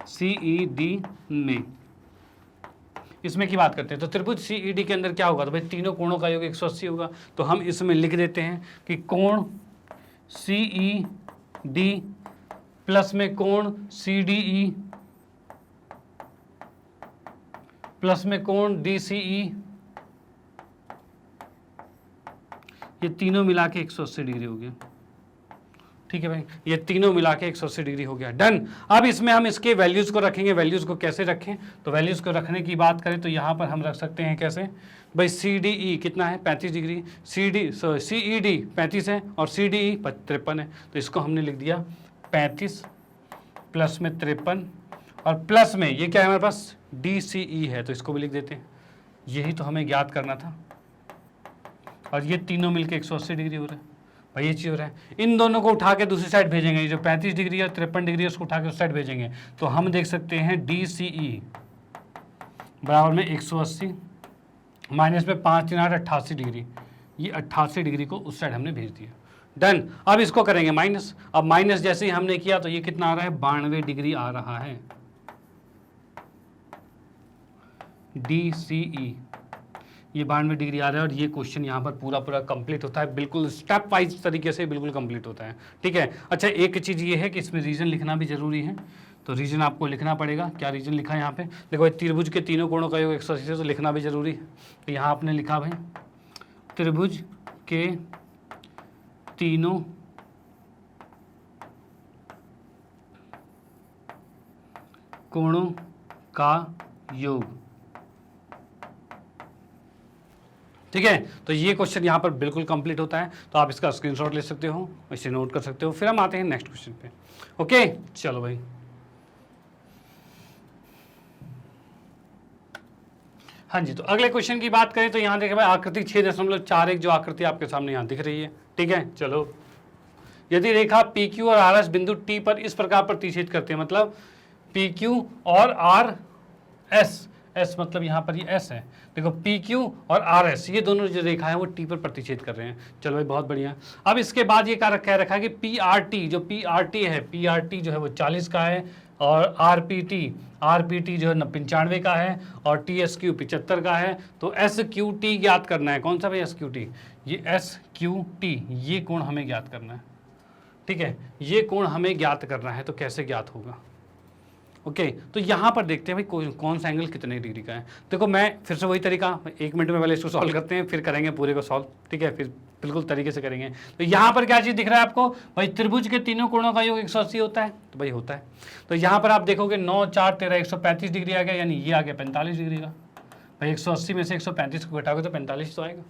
सी ई डी में, इसमें की बात करते हैं। तो त्रिभुज सी ई डी के अंदर क्या होगा, तो भाई तीनों कोणों का योग 180 होगा, तो हम इसमें लिख देते हैं कि कोण सी ई डी प्लस में कोण सी डी ई प्लस में कोण डी सी ई, ये तीनों मिला के 180 डिग्री हो गया, ठीक है भाई, ये तीनों मिला के 180 डिग्री हो गया। डन। अब इसमें हम इसके वैल्यूज को रखेंगे। वैल्यूज को कैसे रखें, तो वैल्यूज को रखने की बात करें तो यहां पर हम रख सकते हैं कैसे, भाई सी डी ई कितना है 35 डिग्री, सी ई डी 35 है और सी डी ई 53 है, तो इसको हमने लिख दिया 35 प्लस में 53, और प्लस में ये क्या है हमारे पास डी सी ई है, तो इसको भी लिख देते हैं, यही तो हमें ज्ञात करना था। और ये तीनों मिलके 180 डिग्री हो रहा है भाई, ये चीज़ हो रहा है। इन दोनों को उठा के दूसरी साइड भेजेंगे, जो 35 डिग्री और 53 डिग्री है उसको उठा के उस साइड भेजेंगे, तो हम देख सकते हैं डी सी ई बराबर में 180 माइनस में 5 3 8 88 डिग्री, ये 88 डिग्री को उस साइड हमने भेज दिया। डन। अब इसको करेंगे माइनस, अब माइनस जैसे ही हमने किया तो ये कितना आ रहा है 92 डिग्री आ रहा है, डी सी ई ये 92 डिग्री आ रहा है। और ये क्वेश्चन यहाँ पर पूरा कंप्लीट होता है, बिल्कुल स्टेप वाइज तरीके से बिल्कुल कंप्लीट होता है, ठीक है। अच्छा एक चीज़ ये है कि इसमें रीजन लिखना भी जरूरी है, तो रीजन आपको लिखना पड़ेगा। क्या रीजन लिखा है यहाँ पे, देखो त्रिभुज के तीनों कोणों का योग 180 है, तो लिखना भी जरूरी है। तो यहाँ आपने लिखा भाई त्रिभुज के तीनों कोणों का योग, ठीक है। तो ये क्वेश्चन यहाँ पर बिल्कुल कंप्लीट होता है, तो आप इसका स्क्रीनशॉट ले सकते हो, इसे नोट कर सकते हो। फिर हम आते हैं नेक्स्ट क्वेश्चन पे। ओके चलो भाई, हाँ जी, तो अगले क्वेश्चन की बात करें तो यहाँ देखें भाई आकृति 6.41 जो आकृति आपके सामने यहाँ दिख रही है, ठीक है। चलो, यदि रेखा पी क्यू और आर एस बिंदु टी पर इस प्रकार प्रतिच्छेद करते हैं, मतलब पी क्यू और आर एस, एस मतलब यहाँ पर ये एस है, देखो पी क्यू और आर एस ये दोनों जो रेखा है वो टी पर प्रतिच्छेद कर रहे हैं। चलो भाई बहुत बढ़िया। अब इसके बाद ये कह रखा है कि पी आर टी, जो पी आर टी है, पी आर टी जो है वो 40 का है, और आर पी टी जो है 95 का है, और टी एस क्यू 75 का है। तो एस क्यू टी ज्ञात करना है। कौन सा भाई एस क्यू टी? ये एस क्यू टी, ये कोण हमें ज्ञात करना है, ठीक है। ये कोण हमें ज्ञात करना है, तो कैसे ज्ञात होगा? ओके, तो यहाँ पर देखते हैं भाई कौन सा एंगल कितने डिग्री का है। देखो मैं फिर से वही तरीका, 1 मिनट में पहले इसको सॉल्व करते हैं, फिर करेंगे पूरे को सॉल्व, ठीक है, फिर बिल्कुल तरीके से करेंगे। तो यहाँ पर क्या चीज़ दिख रहा है आपको भाई? त्रिभुज के तीनों कोणों का योग 180 होता है, तो भाई होता है। तो यहाँ पर आप देखोगे 9, 4, 13, 135 डिग्री आ गया, यानी ये आ गया 45 डिग्री का। भाई 180 में से 135 को घटाओगे तो 45 तो आएगा,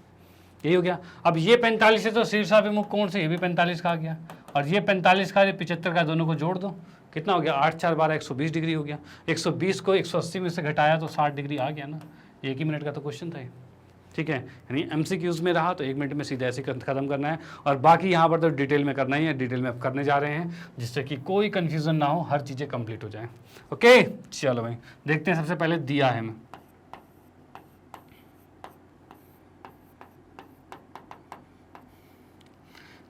यही हो गया। अब ये 45 है तो शीर्षाभिमुख कोण से ये भी 45 का आ गया, और ये 45 का, ये 75 का, दोनों को जोड़ दो, कितना हो गया? 8, 4, 12, 120 डिग्री हो गया। 120 को 180 में से घटाया तो 60 डिग्री आ गया ना। 1 ही मिनट का तो क्वेश्चन था, ठीक है। यानी एमसीक्यूज में रहा तो 1 मिनट में सीधा ऐसे खत्म करना है, और बाकी यहाँ पर तो डिटेल में करना ही है, डिटेल में अब करने जा रहे हैं, जिससे कि कोई कन्फ्यूजन ना हो, हर चीज़ें कंप्लीट हो जाए। ओके चलो भाई देखते हैं। सबसे पहले दिया है, मैं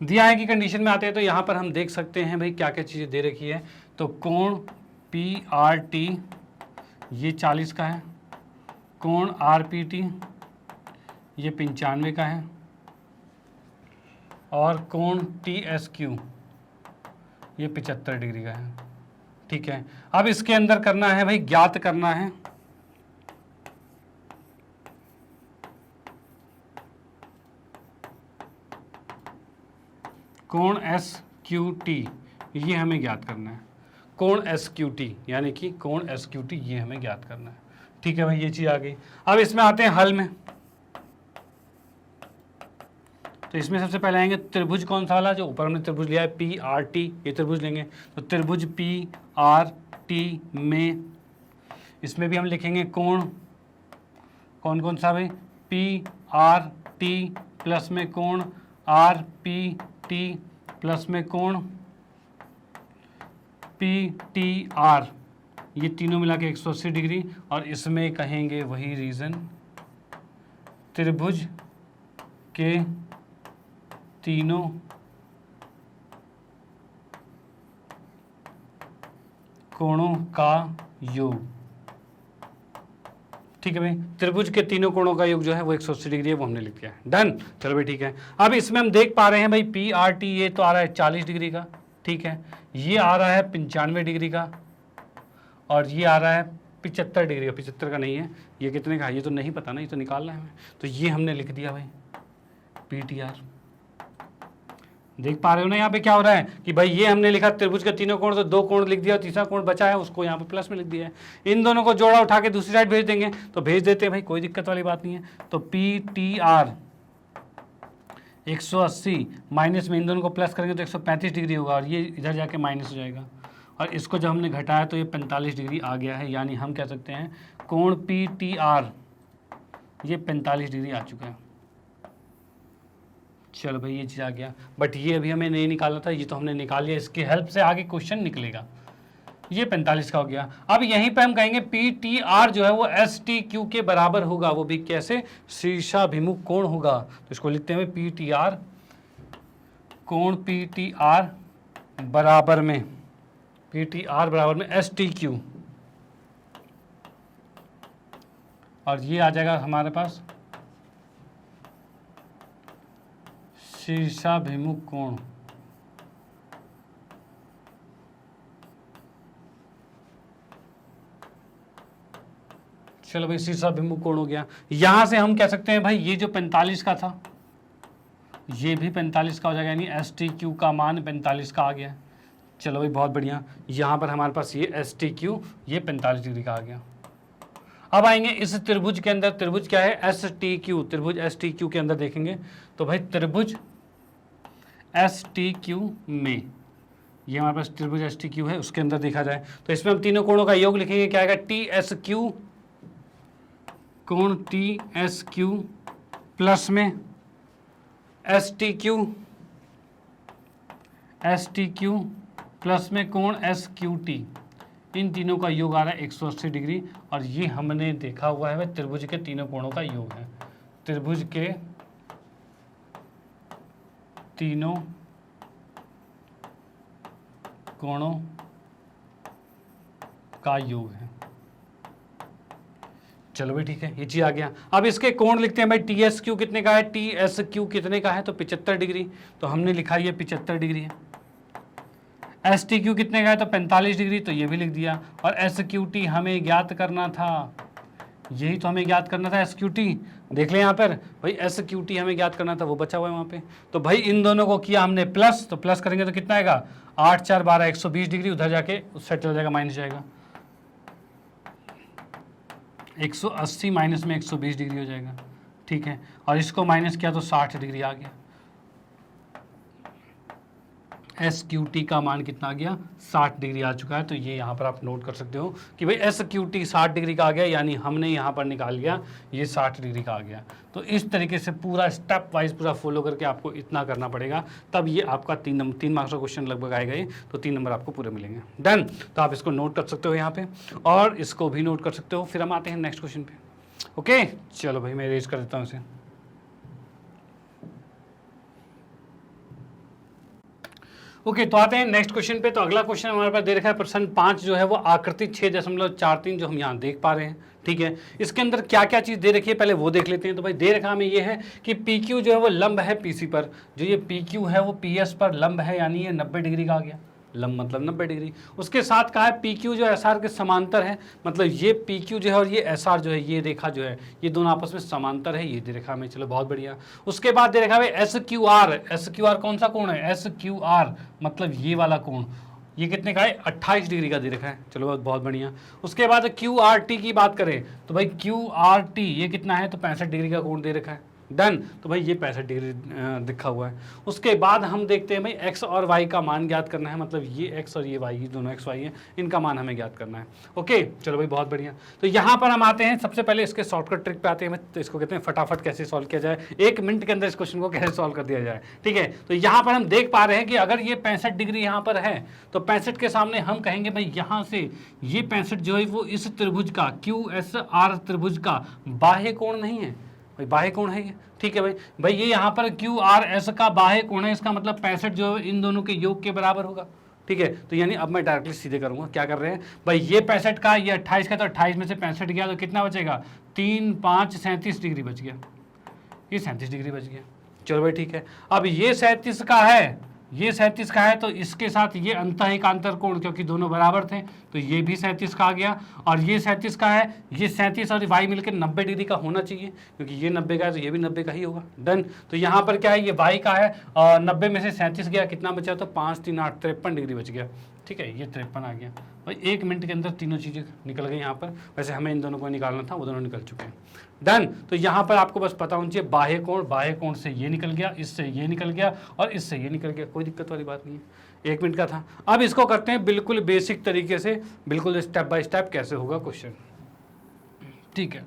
दिया है की कंडीशन में आते हैं, तो यहाँ पर हम देख सकते हैं भाई क्या क्या चीज़ें दे रखी है। तो कोण पी आर टी ये 40 का है, कोण आर पी टी ये 95 का है, और कोण टी एस क्यू ये 75 डिग्री का है, ठीक है। अब इसके अंदर करना है भाई, ज्ञात करना है कोण एस क्यू टी, ये हमें ज्ञात करना है। कोण एस क्यू टी यानी कि कोण एस क्यू टी ये हमें ज्ञात करना है, ठीक है भाई, ये चीज़ आ गई। अब इसमें आते हैं हल में। तो इसमें सबसे पहले आएंगे त्रिभुज कौन सा वाला, जो ऊपर हमने त्रिभुज लिया है पी आर टी, ये त्रिभुज लेंगे। तो त्रिभुज पी आर टी में इसमें भी हम लिखेंगे कोण, कौन कौन सा भाई? पी आर टी प्लस में कोण आर पी टी प्लस में कोण पी टी आर, ये तीनों मिला के 180 डिग्री, और इसमें कहेंगे वही रीजन त्रिभुज के तीनों कोणों का योग, ठीक है भाई। त्रिभुज के तीनों कोणों का योग जो है वो 180 डिग्री है, वो हमने लिख दिया है, डन। चलो भाई ठीक है। अब इसमें हम देख पा रहे हैं भाई पी आर टी ये तो आ रहा है 40 डिग्री का, ठीक है, ये आ रहा है 95 डिग्री का, और ये आ रहा है 75 डिग्री का। 75 का नहीं है, ये कितने का है ये तो नहीं पता ना, ये तो निकालना है हमें। तो ये हमने लिख दिया भाई पी टी आर। देख पा रहे हो ना यहाँ पे क्या हो रहा है कि भाई ये हमने लिखा त्रिभुज के तीनों कोण, तो 2 कोण लिख दिया, तीसरा कोण बचा है उसको यहाँ पे प्लस में लिख दिया है। इन दोनों को जोड़ा उठा के दूसरी साइड भेज देंगे, तो भेज देते हैं भाई, कोई दिक्कत वाली बात नहीं है। तो पी टी आर 180 माइनस में इन दोनों को प्लस करेंगे तो 135 डिग्री होगा, और ये इधर जाके माइनस हो जाएगा, और इसको जब हमने घटाया तो ये 45 डिग्री आ गया है। यानी हम कह सकते हैं कोण पी टी आर ये 45 डिग्री आ चुका है। चलो भाई ये चीज़ आ गया, बट ये अभी हमें नहीं निकालना था, ये तो हमने निकाल लिया, इसकी हेल्प से आगे क्वेश्चन निकलेगा। ये 45 का हो गया। अब यहीं पे हम कहेंगे पी टी आर जो है वो एस टी क्यू के बराबर होगा, वो भी कैसे? शीर्षाभिमुख कोण होगा। तो इसको लिखते हैं पी टी आर, कोण पी टी आर बराबर में, पी टी आर बराबर में एस टी क्यू, और ये आ जाएगा हमारे पास शीर्षाभिमुख कोण। चलो भाई शीर्षाभिमुख कोण हो गया। यहां से हम कह सकते हैं भाई ये जो 45 का था ये भी 45 का हो जाएगा, यानी एस टी क्यू का मान 45 का आ गया। चलो भाई बहुत बढ़िया, यहाँ पर हमारे पास ये एस टी क्यू ये 45 डिग्री का आ गया। अब आएंगे इस त्रिभुज के अंदर, त्रिभुज क्या है? एस टी क्यू, त्रिभुज एस टी क्यू के अंदर देखेंगे तो भाई त्रिभुज एस टी क्यू में, ये हमारे पास त्रिभुज एस टी क्यू है, उसके अंदर देखा जाए तो इसमें हम तीनों कोणों का योग लिखेंगे, क्या आएगा? टी एस क्यू कोण टी एस क्यू प्लस में एस टी क्यू प्लस में कोण एस क्यू टी, इन तीनों का योग आ रहा है 180 डिग्री। और ये हमने देखा हुआ है भाई त्रिभुज के तीनों कोणों का योग है, त्रिभुज के तीनों कोणों का योग है। चलो भाई ठीक है, ये चीज आ गया। अब इसके कोण लिखते हैं भाई, टी एस क्यू कितने का है, टी एस क्यू कितने का है, तो 75 डिग्री, तो हमने लिखा ये 75 डिग्री है। एस टी क्यू कितने का है, तो 45 डिग्री, तो ये भी लिख दिया। और एस क्यू टी हमें ज्ञात करना था, यही तो हमें ज्ञात करना था, एस क्यू टी। देख लें यहाँ पर भाई, एस क्यू टी हमें ज्ञात करना था, वो बचा हुआ है वहाँ पे। तो भाई इन दोनों को किया हमने प्लस, तो प्लस करेंगे तो कितना आएगा, 8 4 12 120 डिग्री, उधर जाके उस साइड चला जाएगा, माइनस जाएगा, 180 माइनस में 120 डिग्री हो जाएगा। ठीक है, और इसको माइनस किया तो 60 डिग्री आ गया। एस क्यू टी का मान कितना आ गया, 60 डिग्री आ चुका है। तो ये यहाँ पर आप नोट कर सकते हो कि भाई एस क्यू टी 60 डिग्री का आ गया, यानी हमने यहाँ पर निकाल लिया ये 60 डिग्री का आ गया। तो इस तरीके से पूरा स्टेप वाइज पूरा फॉलो करके आपको इतना करना पड़ेगा, तब ये आपका 3 मार्क्स का क्वेश्चन लगभग आएगा ये, तो 3 नंबर आपको पूरे मिलेंगे। डन, तो आप इसको नोट कर सकते हो यहाँ पे, और इसको भी नोट कर सकते हो। फिर हम आते हैं नेक्स्ट क्वेश्चन पे। ओके, चलो भाई मैं रेज कर देता हूँ इसे। ओके, तो आते हैं नेक्स्ट क्वेश्चन पे। तो अगला क्वेश्चन हमारे पास दे रखा है प्रश्न 5 जो है वो आकृति 6.43 जो हम यहाँ देख पा रहे हैं। ठीक है, इसके अंदर क्या क्या चीज़ दे रखी है पहले वो देख लेते हैं। तो भाई दे रखा हमें ये है कि पी क्यू जो है वो लंब है पी सी पर, जो ये पी क्यू है वो पी एस पर लंब है, यानी ये 90 डिग्री का आ गया, लंब मतलब 90 डिग्री। उसके साथ कहा है पी क्यू जो एस आर के समांतर है, मतलब ये पी क्यू जो है और ये एस आर जो है, ये रेखा जो है ये दोनों आपस में समांतर है, ये दे रखा हमें। चलो बहुत बढ़िया। उसके बाद दे रखा है एस क्यू आर कौन सा कोण है, एस क्यू आर मतलब ये वाला कोण, ये कितने का है, 28 डिग्री का दे रखा है। चलो बहुत बढ़िया। उसके बाद क्यू आर टी की बात करें तो भाई क्यू आर टी ये कितना है, तो 65 डिग्री का कोण दे रखा है। डन, तो भाई ये 65 डिग्री दिखा हुआ है। उसके बाद हम देखते हैं भाई एक्स और वाई का मान ज्ञात करना है, मतलब ये एक्स और ये वाई, ये दोनों एक्स वाई है, इनका मान हमें ज्ञात करना है। ओके, चलो भाई बहुत बढ़िया। तो यहाँ पर हम आते हैं, सबसे पहले इसके शॉर्टकट ट्रिक पे आते हैं। तो इसको कहते हैं फटाफट कैसे सॉल्व किया जाए, 1 मिनट के अंदर इस क्वेश्चन को कैसे सॉल्व कर दिया जाए। ठीक है, तो यहाँ पर हम देख पा रहे हैं कि अगर ये 65 डिग्री यहाँ पर है, तो 65 के सामने हम कहेंगे भाई यहाँ से ये 65 जो है वो इस त्रिभुज का क्यू एस आर त्रिभुज का बाह्य कोण नहीं है भाई, बाह्य कोण है ये। ठीक है भाई ये यहाँ पर क्यू आर एस का बाह्य कोण है, इसका मतलब 65 जो है इन दोनों के योग के बराबर होगा। ठीक है, तो यानी अब मैं डायरेक्टली सीधे करूंगा। क्या कर रहे हैं भाई, ये 65 का, ये 28 का, तो 28 में से 65 गया तो कितना बचेगा, 3 5 37 डिग्री बच गया, ये 37 डिग्री बच गया। चलो भाई ठीक है। अब ये 37 का है, ये 37 का है, तो इसके साथ ये अंतःएकांतर कोण, क्योंकि दोनों बराबर थे तो ये भी 37 का आ गया। और ये 37 का है, ये 37 और वाई मिलकर 90 डिग्री का होना चाहिए, क्योंकि ये 90 का है तो ये भी 90 का ही होगा। डन, तो यहाँ पर क्या है, ये वाई का है, 90 में से 37 गया, कितना बचा, तो 5 3 8 53 डिग्री बच गया। ठीक है, ये 53 आ गया भाई। 1 मिनट के अंदर तीनों चीज़ें निकल गई यहाँ पर। वैसे हमें इन दोनों को निकालना था, वो दोनों निकल चुके हैं। डन, तो यहाँ पर आपको बस पता होना चाहिए बाह्य कोण से ये निकल गया, इससे ये निकल गया और इससे ये निकल गया, कोई दिक्कत वाली बात नहीं है, 1 मिनट का था। अब इसको करते हैं बिल्कुल बेसिक तरीके से, बिल्कुल स्टेप बाय स्टेप कैसे होगा क्वेश्चन। ठीक है,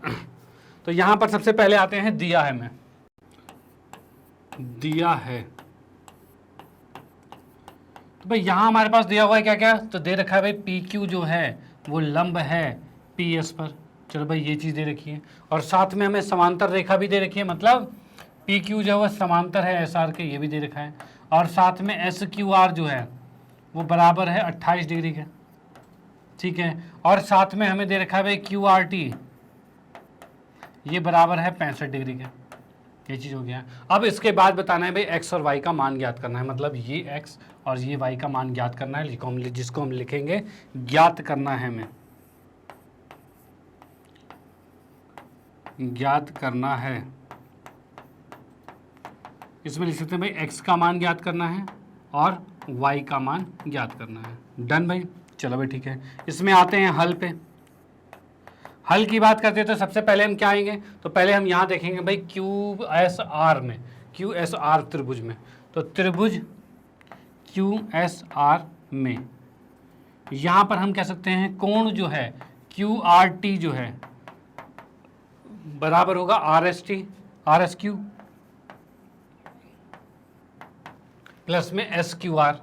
तो यहाँ पर सबसे पहले आते हैं, दिया है, मैं दिया है तो भाई यहाँ हमारे पास दिया हुआ है क्या क्या, तो दे रखा है भाई पी क्यू जो है वो लंब है पी एस पर। चलो भाई ये चीज़ दे रखी है, और साथ में हमें समांतर रेखा भी दे रखी है, मतलब पी क्यू जो है वो समांतर है एस आर के, ये भी दे रखा है। और साथ में एस क्यू आर जो है वो बराबर है 28 डिग्री के। ठीक है, और साथ में हमें दे रखा है भाई क्यू आर टी, ये बराबर है 65 डिग्री के। ये चीज़ हो गया। अब इसके बाद बताना है भाई एक्स और वाई का मान ज्ञात करना है, मतलब ये एक्स और ये वाई का मान ज्ञात करना है, जिसको हम लिखेंगे ज्ञात करना है, हमें ज्ञात करना है। इसमें लिख सकते हैं भाई एक्स का मान ज्ञात करना है और वाई का मान ज्ञात करना है। डन भाई, चलो भाई ठीक है। इसमें आते हैं हल पे। हल की बात करते हैं तो सबसे पहले हम क्या आएंगे, तो पहले हम यहाँ देखेंगे भाई क्यू एस आर में, क्यू एस आर त्रिभुज में, तो त्रिभुज क्यू एस आर में यहाँ पर हम कह सकते हैं कोण जो है क्यू आर टी जो है बराबर होगा RSQ प्लस में SQR।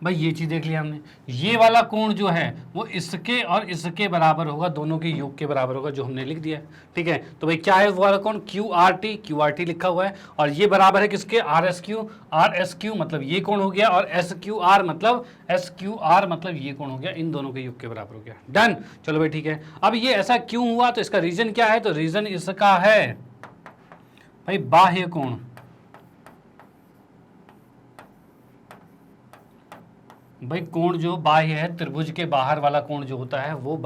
भाई ये चीज देख लिया हमने, ये वाला कोण जो है वो इसके और इसके बराबर होगा, दोनों के योग के बराबर होगा, जो हमने लिख दिया है। ठीक है, तो भाई क्या है वो वाला कोण? QRT लिखा हुआ है, और ये बराबर है किसके? RSQ मतलब ये कोण हो गया, और SQR मतलब ये कोण हो गया, इन दोनों के योग के बराबर हो गया। डन। चलो भाई ठीक है। अब ये ऐसा क्यों हुआ, तो इसका रीजन क्या है? तो रीजन इसका है भाई बाह्य कोण। भाई कोण जो बाह्य है, त्रिभुज के बाहर वाला कोण जो होता है वो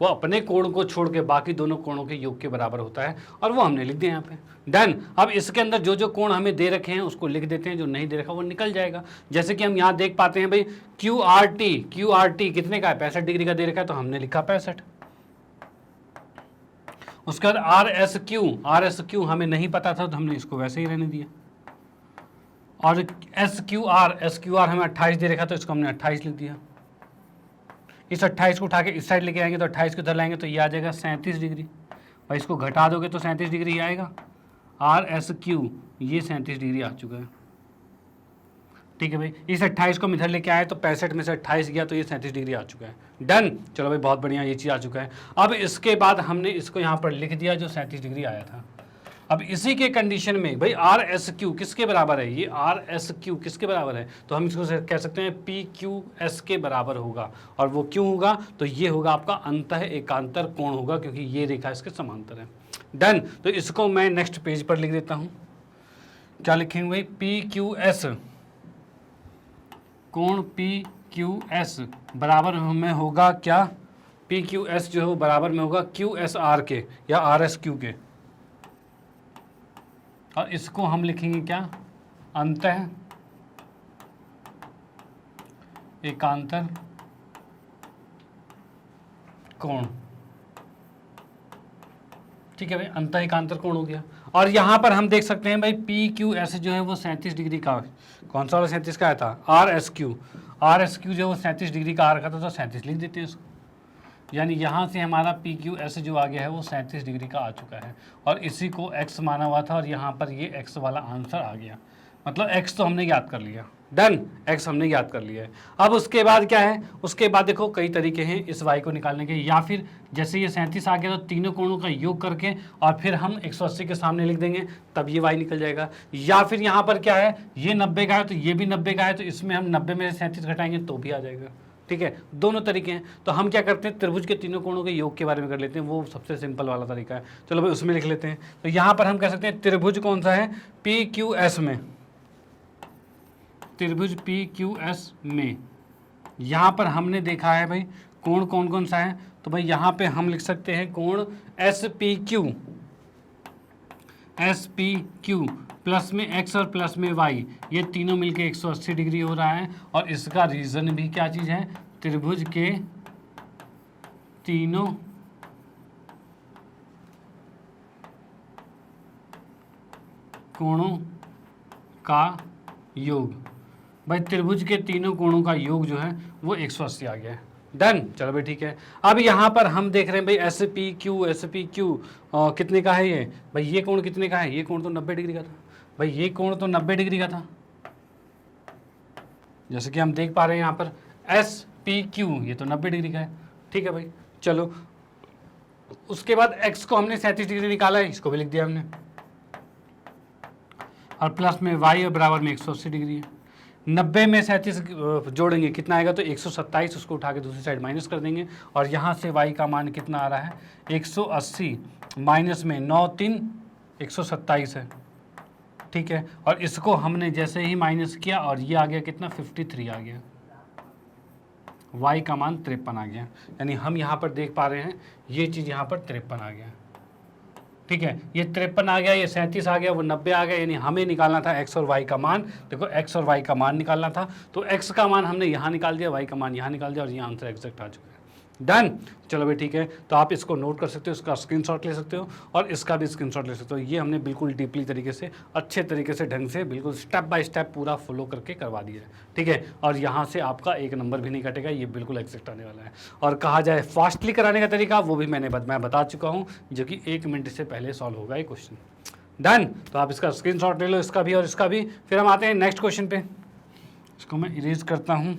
अपने कोण को छोड़ के बाकी दोनों कोणों के योग के बराबर होता है, और वो हमने लिख दिया यहाँ पे। डन। अब इसके अंदर जो जो कोण हमें दे रखे हैं उसको लिख देते हैं, जो नहीं दे रखा वो निकल जाएगा। जैसे कि हम यहाँ देख पाते हैं भाई QRT कितने का है? 65 डिग्री का दे रखा है, तो हमने लिखा 65। उसके बाद RSQ हमें नहीं पता था, तो हमने इसको वैसे ही रहने दिया। और SQR हमें 28 दे रखा, तो इसको हमने 28 लिख दिया। इस 28 को उठा के इस साइड लेके आएंगे, तो 28 को इधर लाएंगे, तो ये आ जाएगा 37 डिग्री। भाई इसको घटा दोगे तो 37 डिग्री ही आएगा। RSQ ये 37 डिग्री आ चुका है। ठीक है भाई, इस 28 को हम इधर लेके आए, तो 65 में से 28 गया, तो ये 37 डिग्री आ चुका है। डन। चलो भाई बहुत बढ़िया, ये चीज़ आ चुका है। अब इसके बाद हमने इसको यहाँ पर लिख दिया, जो 37 डिग्री आया था। अब इसी के कंडीशन में भाई RSQ किसके बराबर है? ये RSQ किसके बराबर है? तो हम इसको कह सकते हैं PQS के बराबर होगा। और वो क्यों होगा? तो ये होगा आपका अंतः एकांतर कोण होगा, क्योंकि ये रेखा इसके समांतर है। डन। तो इसको मैं नेक्स्ट पेज पर लिख देता हूँ। क्या लिखेंगे भाई? PQS कोण PQS बराबर में होगा क्या? PQS जो है वो बराबर में होगा QSR के या RSQ के, और इसको हम लिखेंगे क्या? अंतः एकांतर कोण। ठीक है भाई, अंतः एकांतर कोण हो गया। और यहाँ पर हम देख सकते हैं भाई PQS जो है वो 37 डिग्री का, कौन सा वाला 37 का आया था? RSQ जो है वो 37 डिग्री का आ रखा था, तो 37 लिख देते हैं इसको। यानी यहाँ से हमारा PQS जो आ गया है वो 37 डिग्री का आ चुका है, और इसी को x माना हुआ था, और यहाँ पर ये x वाला आंसर आ गया। मतलब x तो हमने याद कर लिया। डन। x हमने याद कर लिया है। अब उसके बाद क्या है? उसके बाद देखो कई तरीके हैं इस y को निकालने के, या फिर जैसे ये 37 आ गया, तो तीनों कोणों का योग करके और फिर हम 180 के सामने लिख देंगे, तब ये y निकल जाएगा। या फिर यहाँ पर क्या है? ये 90 का है, तो ये भी 90 का है, तो इसमें हम 90 में से 37 घटाएंगे तो भी आ जाएगा। ठीक है, दोनों तरीके हैं। तो हम क्या करते हैं? त्रिभुज के तीनों कोणों के योग के बारे में कर लेते हैं, वो सबसे सिंपल वाला तरीका है। चलो भाई उसमें लिख लेते हैं। तो यहाँ पर हम कह सकते हैं त्रिभुज कौन सा है? PQS में, त्रिभुज PQS में यहाँ पर हमने देखा है भाई कोण कौन कौन सा है। तो भाई यहाँ पे हम लिख सकते हैं कोण SPQ प्लस में x और प्लस में y, ये तीनों मिलके 180 डिग्री हो रहा है। और इसका रीज़न भी क्या चीज़ है? त्रिभुज के तीनों कोणों का योग। भाई त्रिभुज के तीनों कोणों का योग जो है वो 180 आ गया है। डन। चलो भाई ठीक है। अब यहाँ पर हम देख रहे हैं भाई SPQ कितने का है ये? भाई ये कोण कितने का है? ये कोण तो 90 डिग्री का था। भाई ये कोण तो 90 डिग्री का था, जैसे कि हम देख पा रहे हैं यहाँ पर SPQ ये तो 90 डिग्री का है। ठीक है भाई, चलो उसके बाद x को हमने 37 डिग्री निकाला है, इसको भी लिख दिया हमने, और प्लस में y और बराबर में 180 डिग्री है। 90 में 37 जोड़ेंगे कितना आएगा? तो 127, उसको उठा के दूसरी साइड माइनस कर देंगे, और यहाँ से y का मान कितना आ रहा है? 180 माइनस में 9 3 127 है। ठीक है, और इसको हमने जैसे ही माइनस किया, और ये आ गया कितना? 53 आ गया। y का मान 53 आ गया। यानी हम यहाँ पर देख पा रहे हैं ये चीज़ यहाँ पर 53 आ गया। ठीक है, ये 53 आ गया, ये 37 आ गया, वो 90 आ गया। यानी हमें निकालना था x और y का मान। देखो x और y का मान निकालना था, तो x का मान हमने यहाँ निकाल दिया, y का मान यहाँ निकाल दिया, और ये आंसर एग्जैक्ट आ चुका है। डन। चलो भाई ठीक है, तो आप इसको नोट कर सकते हो, इसका स्क्रीनशॉट ले सकते हो और इसका भी स्क्रीनशॉट ले सकते हो। ये हमने बिल्कुल डीपली तरीके से, अच्छे तरीके से, ढंग से, बिल्कुल स्टेप बाय स्टेप पूरा फॉलो करके करवा दिया है, ठीक है। और यहाँ से आपका एक नंबर भी नहीं कटेगा, ये बिल्कुल एग्जैक्ट आने वाला है। और कहा जाए फास्टली कराने का तरीका, वो भी मैं बता चुका हूँ, जो कि 1 मिनट से पहले सॉल्व होगा ये क्वेश्चन। डन। तो आप इसका स्क्रीनशॉट ले लो, इसका भी और इसका भी। फिर हम आते हैं नेक्स्ट क्वेश्चन पे। इसको मैं इरेज करता हूँ।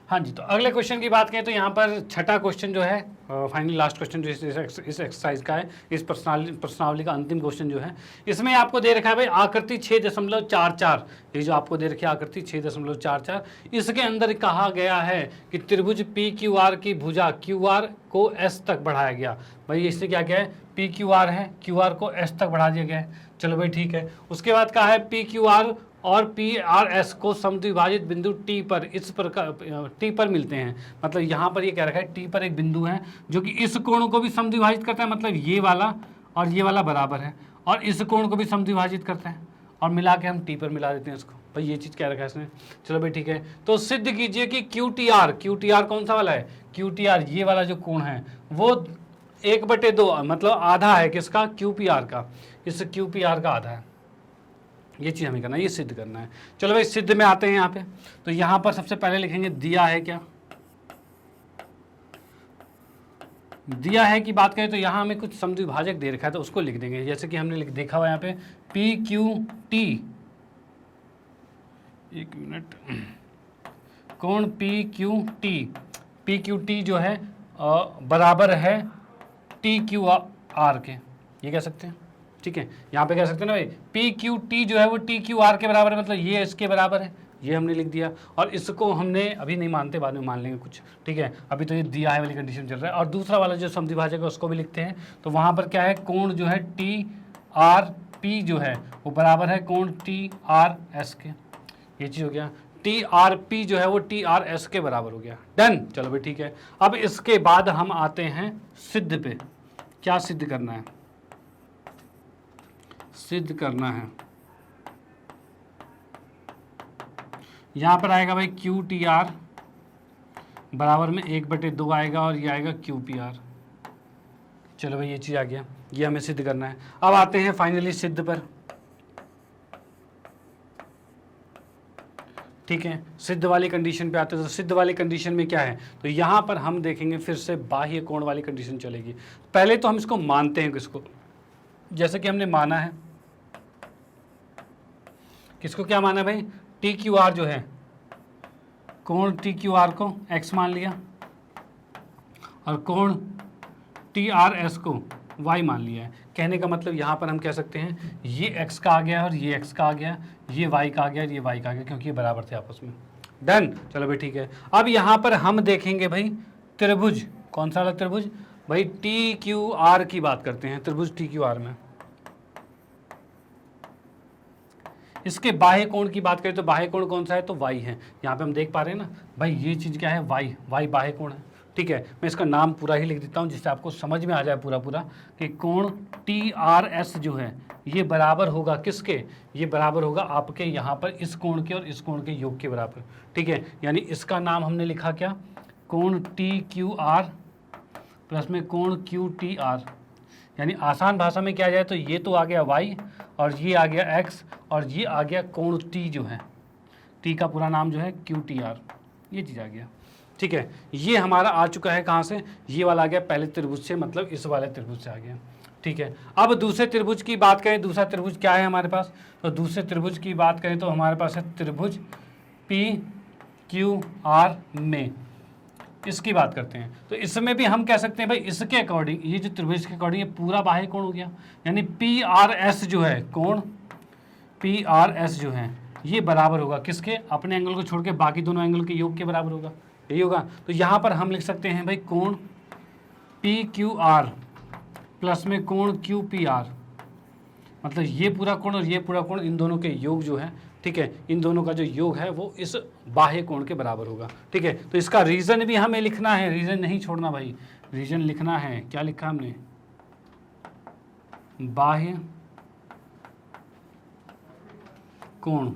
हाँ जी, तो अगले क्वेश्चन की बात करें तो यहाँ पर छठा क्वेश्चन जो है, फाइनली लास्ट क्वेश्चन जो इस एक्सरसाइज का है, इस प्रश्नावली का अंतिम क्वेश्चन जो है, इसमें आपको दे रखा है भाई आकृति 6.44। ये जो आपको दे रखी है आकृति 6.44, इसके अंदर कहा गया है कि त्रिभुज पी क्यू आर की भुजा क्यू आर को एस तक बढ़ाया गया। भाई इससे क्या क्या है, पी क्यू आर है, क्यू आर को एस तक बढ़ा दिया गया है। चलो भाई ठीक है, उसके बाद कहा है पी क्यू आर और पी आर एस को समद्विभाजित बिंदु टी पर इस प्रकार टी पर मिलते हैं। मतलब यहाँ पर ये कह रखा है टी पर एक बिंदु है जो कि इस कोण को भी समद्विभाजित करता है, मतलब ये वाला और ये वाला बराबर है, और इस कोण को भी समद्विभाजित करता है, और मिला के हम टी पर मिला देते हैं इसको। भाई ये चीज़ क्या रखा है इसने। चलो भाई ठीक है, तो सिद्ध कीजिए कि क्यू टी आर कौन सा वाला है, क्यू टी आर ये वाला जो कोण है वो 1/2 मतलब आधा है किसका, क्यू पी आर का, इस क्यू पी आर का आधा है। ये चीज़ हमें करना है, ये सिद्ध करना है। चलो भाई सिद्ध में आते हैं यहाँ पे। तो यहाँ पर सबसे पहले लिखेंगे दिया है क्या, दिया है की बात करें तो यहाँ हमें कुछ समद्विभाजक दे रखा है तो उसको लिख देंगे। जैसे कि हमने देखा हुआ यहाँ पे पी क्यू टी, एक मिनट, कोण पी क्यू टी जो है बराबर है टी क्यू आर के, ये कह सकते हैं, ठीक है। यहाँ पे कह सकते हैं ना भाई पी क्यू टी जो है वो टी क्यू आर के बराबर है, मतलब ये इसके बराबर है, ये हमने लिख दिया। और इसको हमने अभी नहीं मानते, बाद में मान लेंगे कुछ, ठीक है। अभी तो ये दिया है वाली कंडीशन चल रहा है। और दूसरा वाला जो समद्विभाजक है उसको भी लिखते हैं। तो वहाँ पर क्या है, कोण जो है टी आर पी जो है वो बराबर है कोण टी आर एस के, ये चीज़ हो गया। टी आर पी जो है वो टी आर एस के बराबर हो गया। डन। चलो भाई ठीक है, अब इसके बाद हम आते हैं सिद्ध पे। क्या सिद्ध करना है, सिद्ध करना है, यहां पर आएगा भाई क्यू टी आर बराबर में 1/2 आएगा और ये आएगा क्यू पी आर। चलो भाई ये चीज आ गया, ये हमें सिद्ध करना है। अब आते हैं फाइनली सिद्ध पर, ठीक है। सिद्ध वाली कंडीशन पे आते हैं। तो सिद्ध वाली कंडीशन में क्या है, तो यहां पर हम देखेंगे फिर से बाह्य कोण वाली कंडीशन चलेगी। पहले तो हम इसको मानते हैं किसको, जैसे कि हमने माना है, किसको क्या माना है भाई, टी क्यू आर जो है, कोण टी क्यू आर को x मान लिया और कोण टी आर एस को y मान लिया है। कहने का मतलब यहाँ पर हम कह सकते हैं ये x का आ गया और ये x का आ गया, ये y का आ गया और ये y का आ गया, क्योंकि ये बराबर थे आपस में। डन। चलो भाई ठीक है, अब यहाँ पर हम देखेंगे भाई त्रिभुज, कौन सा वाला त्रिभुज भाई, टी क्यू आर की बात करते हैं, त्रिभुज टी क्यू आर में। इसके बाह्य कोण की बात करें तो बाह्य कोण कौन सा है, तो y है। यहाँ पे हम देख पा रहे हैं ना भाई, ये चीज़ क्या है, y बाह्य कोण है, ठीक है। मैं इसका नाम पूरा ही लिख देता हूँ जिससे आपको समझ में आ जाए पूरा कि कोण टी आर एस जो है ये बराबर होगा किसके, ये बराबर होगा आपके यहाँ पर इस कोण के और इस कोण के योग के बराबर, ठीक है। यानी इसका नाम हमने लिखा क्या, कोण टी क्यू आर प्लस में कोण क्यू टी आर। यानी आसान भाषा में क्या जाए तो ये तो आ गया y और ये आ गया x और ये आ गया कोण t जो है, t का पूरा नाम जो है क्यू टी आर, ये चीज़ आ गया, ठीक है। ये हमारा आ चुका है कहाँ से, ये वाला आ गया पहले त्रिभुज से, मतलब इस वाले त्रिभुज से आ गया, ठीक है। अब दूसरे त्रिभुज की बात करें, दूसरा त्रिभुज क्या है हमारे पास, तो दूसरे त्रिभुज की बात करें तो हमारे पास है त्रिभुज पी क्यू आर में, इसकी बात करते हैं। तो इसमें भी हम कह सकते हैं भाई इसके अकॉर्डिंग, ये जो त्रिभुज के अकॉर्डिंग ये पूरा बाह्य कोण हो गया। यानी पी आर एस जो है, कोण पी आर एस जो है ये बराबर होगा किसके, अपने एंगल को छोड़ के बाकी दोनों एंगल के योग के बराबर होगा, यही होगा। तो यहाँ पर हम लिख सकते हैं भाई कोण पी क्यू आर प्लस में कोण क्यू पी आर, मतलब ये पूरा कोण और ये पूरा कोण, इन दोनों के योग जो है, ठीक है, इन दोनों का जो योग है वो इस बाह्य कोण के बराबर होगा, ठीक है। तो इसका रीजन भी हमें लिखना है, रीजन नहीं छोड़ना भाई, रीजन लिखना है। क्या लिखा हमने, बाह्य कोण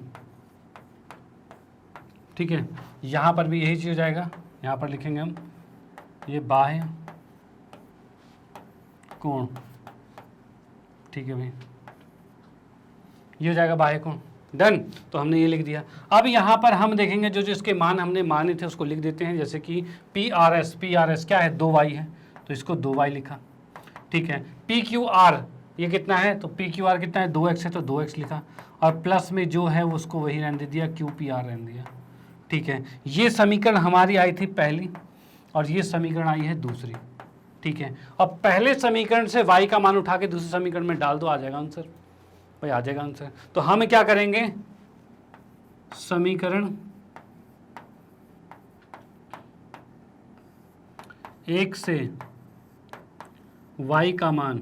ठीक है, यहाँ पर भी यही चीज़ हो जाएगा, यहाँ पर लिखेंगे हम ये बाह्य कोण, ठीक है भाई, ये हो जाएगा बाह्य कोण। डन, तो हमने ये लिख दिया। अब यहाँ पर हम देखेंगे जो जो इसके मान हमने माने थे उसको लिख देते हैं, जैसे कि PRS क्या है, 2y है, तो इसको 2y लिखा, ठीक है। PQR ये कितना है, तो PQR कितना है, 2x है, तो 2x लिखा, और प्लस में जो है उसको वही रहने दिया, QPR रहने दिया, ठीक है। ये समीकरण हमारी आई थी पहली और ये समीकरण आई है दूसरी, ठीक है। अब पहले समीकरण से y का मान उठा के दूसरे समीकरण में डाल दो, आ जाएगा आंसर भाई, आ जाएगा आंसर। तो हम क्या करेंगे, समीकरण 1 से y का मान